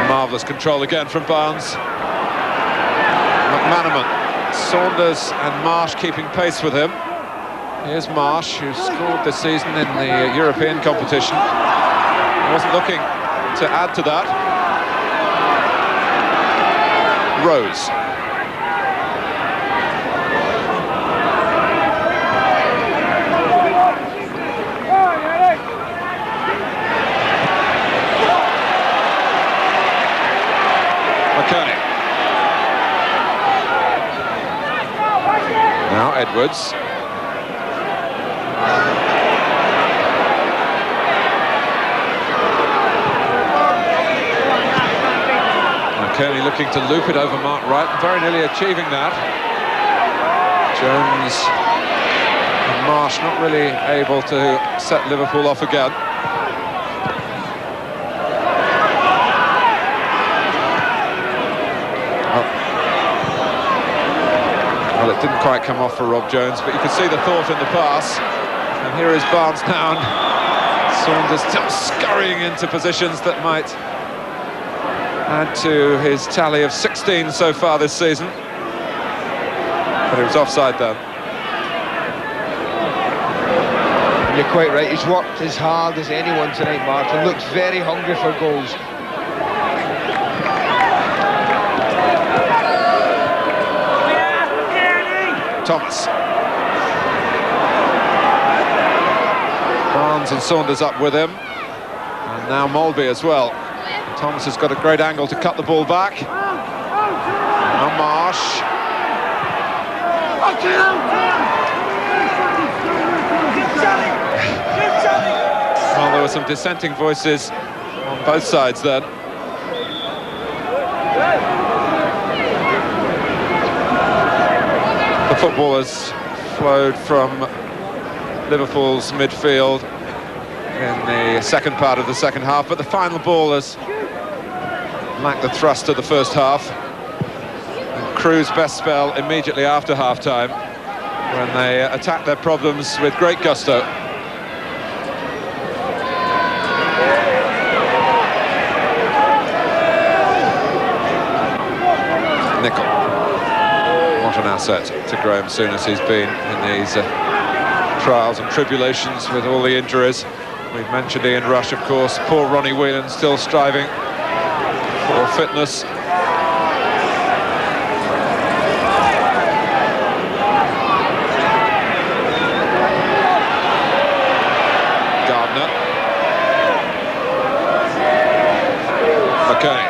Marvellous control again from Barnes. McManaman, Saunders and Marsh keeping pace with him. Here's Marsh, who scored this season in the European competition. He wasn't looking to add to that. Rose. McKennie. Now Edwards. Kearney looking to loop it over Mark Wright, very nearly achieving that. Jones and Marsh not really able to set Liverpool off again. Well, it didn't quite come off for Rob Jones, but you could see the thought in the pass. And here is Barnes now. Saunders still scurrying into positions that might add to his tally of 16 so far this season. But it was offside then. You're quite right, he's worked as hard as anyone tonight, Martin. Looks very hungry for goals. Thomas. Barnes and Saunders up with him. And now Molby as well. Thomas has got a great angle to cut the ball back. Now Marsh. Well, there were some dissenting voices on both sides then. The football has flowed from Liverpool's midfield in the second part of the second half, but the final ball has lacked the thrust of the first half. And Crewe's best spell immediately after half-time, when they attacked their problems with great gusto. Nicol. What an asset to Graham Souness he's been in these trials and tribulations with all the injuries. We've mentioned Ian Rush, of course. Poor Ronnie Whelan still striving for fitness. Gardner. Okay.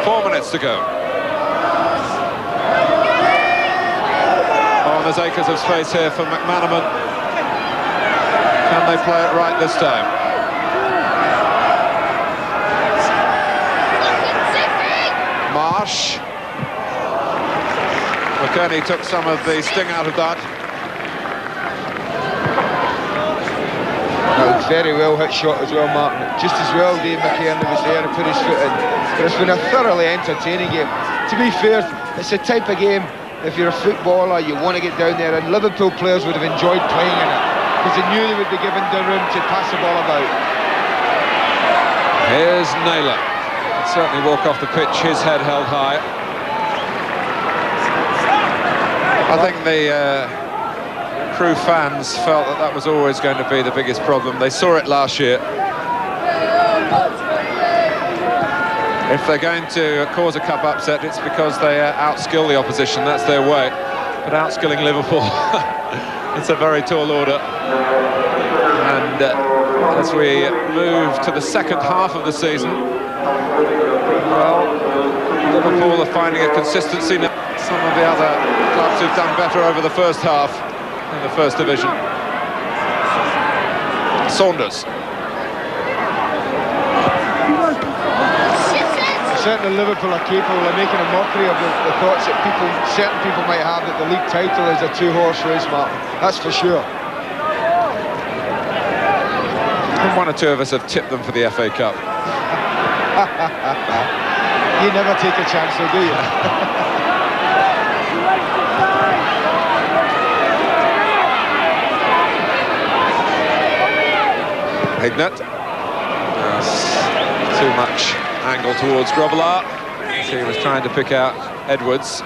4 minutes to go. Oh, there's acres of space here for McManaman. Can they play it right this time? Marsh. McKennie took some of the sting out of that. That was very well hit shot as well, Martin. Just as well Dave McKennie was there and put his foot in. But it's been a thoroughly entertaining game. To be fair, it's the type of game, if you're a footballer, you want to get down there, and Liverpool players would have enjoyed playing in it, because they knew they would be given the room to pass the ball about. Here's Naylor. He'd certainly walk off the pitch, his head held high. I think the Crewe fans felt that that was always going to be the biggest problem. They saw it last year. If they're going to cause a cup upset, it's because they outskill the opposition. That's their way. But outskilling Liverpool, it's a very tall order. And as we move to the second half of the season, well, Liverpool are finding a consistency now. Some of the other clubs who've done better over the first half in the First Division. Saunders. Certainly Liverpool are capable of making a mockery of the thoughts that certain people might have that the league title is a two-horse race, Martin. That's for sure. And one or two of us have tipped them for the FA Cup. You never take a chance though, do you? Hignett. Too much angle towards Grobbelaar. He was trying to pick out Edwards.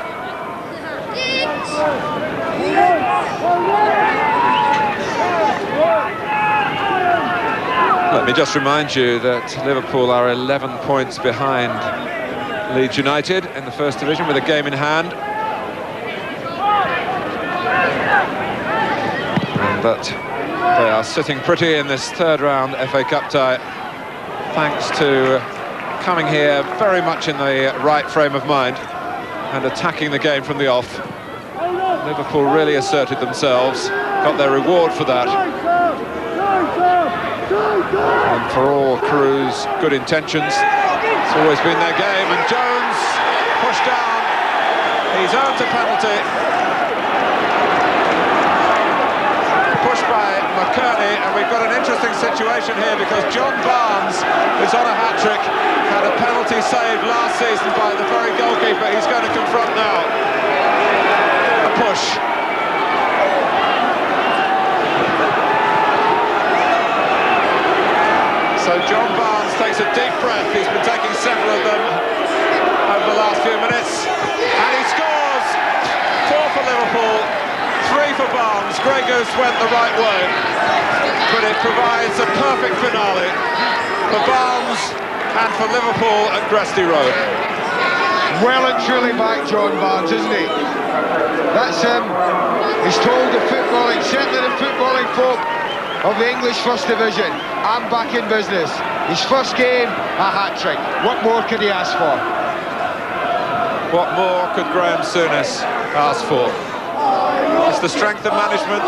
Let me just remind you that Liverpool are 11 points behind Leeds United in the First Division with a game in hand. But they are sitting pretty in this third round FA Cup tie, thanks to coming here very much in the right frame of mind and attacking the game from the off. Liverpool really asserted themselves, got their reward for that. And for all Crewe's good intentions, it's always been their game. And Jones pushed down, he's earned a penalty. Pushed by McKerney, and we've got an interesting situation here because John Barnes is on a hat-trick, had a penalty saved last season by the very goalkeeper he's going to confront now. A push. So John Barnes takes a deep breath. He's been taking several of them over the last few minutes, and he scores. 4 for Liverpool, 3 for Barnes. Grey Goose went the right way, but it provides a perfect finale for Barnes and for Liverpool at Gresty Road. Well and truly back, John Barnes, isn't he? That's him. He's told the footballing, certainly the footballing folk of the English First Division, I'm back in business. His first game, a hat-trick. What more could he ask for? What more could Graham Souness ask for? It's the strength of management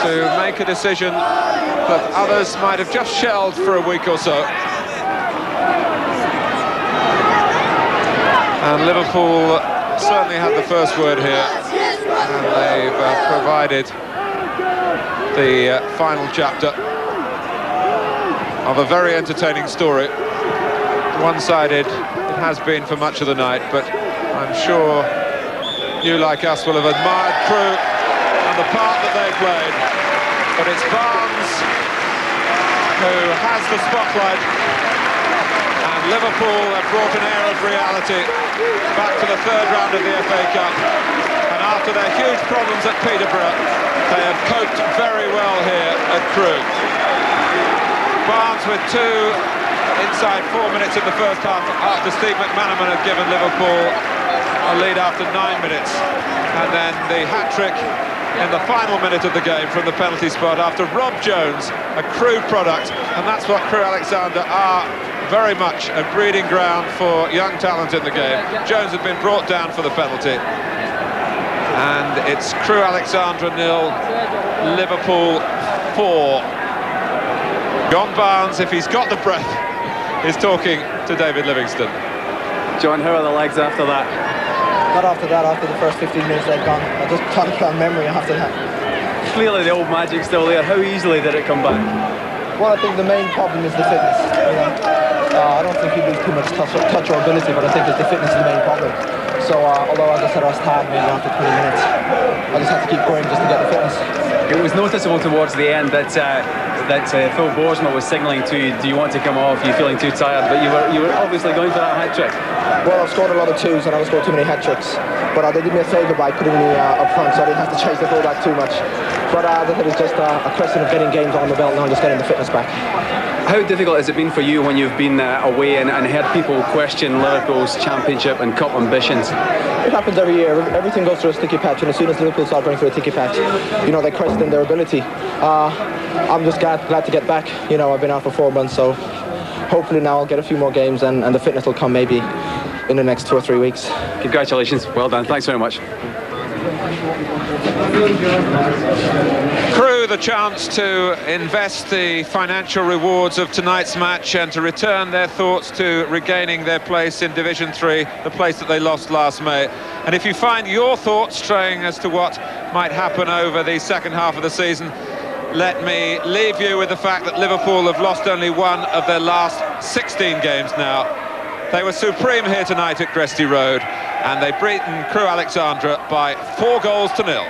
to make a decision that others might have just shelved for a week or so. And Liverpool certainly had the first word here, and they've provided the final chapter of a very entertaining story. One-sided it has been for much of the night, but I'm sure you, like us, will have admired Crewe and the part that they played. But it's Barnes who has the spotlight, and Liverpool have brought an air of reality back to the third round of the FA Cup. And after their huge problems at Peterborough, they have coped very well here at Crewe. Barnes with 2 inside 4 minutes in the first half after Steve McManaman had given Liverpool a lead after 9 minutes, and then the hat-trick in the final minute of the game from the penalty spot after Rob Jones, a Crewe product, and that's what Crewe Alexandra are very much, a breeding ground for young talent in the game. Jones had been brought down for the penalty, and it's Crewe Alexandra 0, Liverpool 4. John Barnes, if he's got the breath, is talking to David Livingston. John, how are the legs after that? Not after that, after the first 15 minutes they've gone. I just can't get memory after that. Clearly the old magic's still there. How easily did it come back? Well, I think the main problem is the fitness. I don't think he lose too much touch or ability, but I think it's the fitness is the main problem. So although, as I said, I was tired maybe after 20 minutes, I just have to keep going just to get the fitness. It was noticeable towards the end that Phil Boersma was signalling to you, do you want to come off, you're feeling too tired, but you were obviously going for that hat-trick. Well, I've scored a lot of twos and I was scored too many hat-tricks. But they did me a favour by putting me up front, so I didn't have to chase the fullback too much. But as I said, it's just a question of getting games on the belt now and just getting the fitness back. How difficult has it been for you when you've been away and heard people question Liverpool's championship and cup ambitions? It happens every year. Everything goes through a sticky patch, and as soon as Liverpool start going through a sticky patch, you know, they question their ability. I'm just glad to get back. You know, I've been out for 4 months, so hopefully now I'll get a few more games and the fitness will come maybe in the next 2 or 3 weeks. Congratulations. Well done. Thanks very much. Crewe the chance to invest the financial rewards of tonight's match and to return their thoughts to regaining their place in Division 3, the place that they lost last May. And if you find your thoughts straying as to what might happen over the second half of the season, let me leave you with the fact that Liverpool have lost only one of their last 16 games now. They were supreme here tonight at Gresty Road, and they've beaten Crewe Alexandra by 4 goals to 0.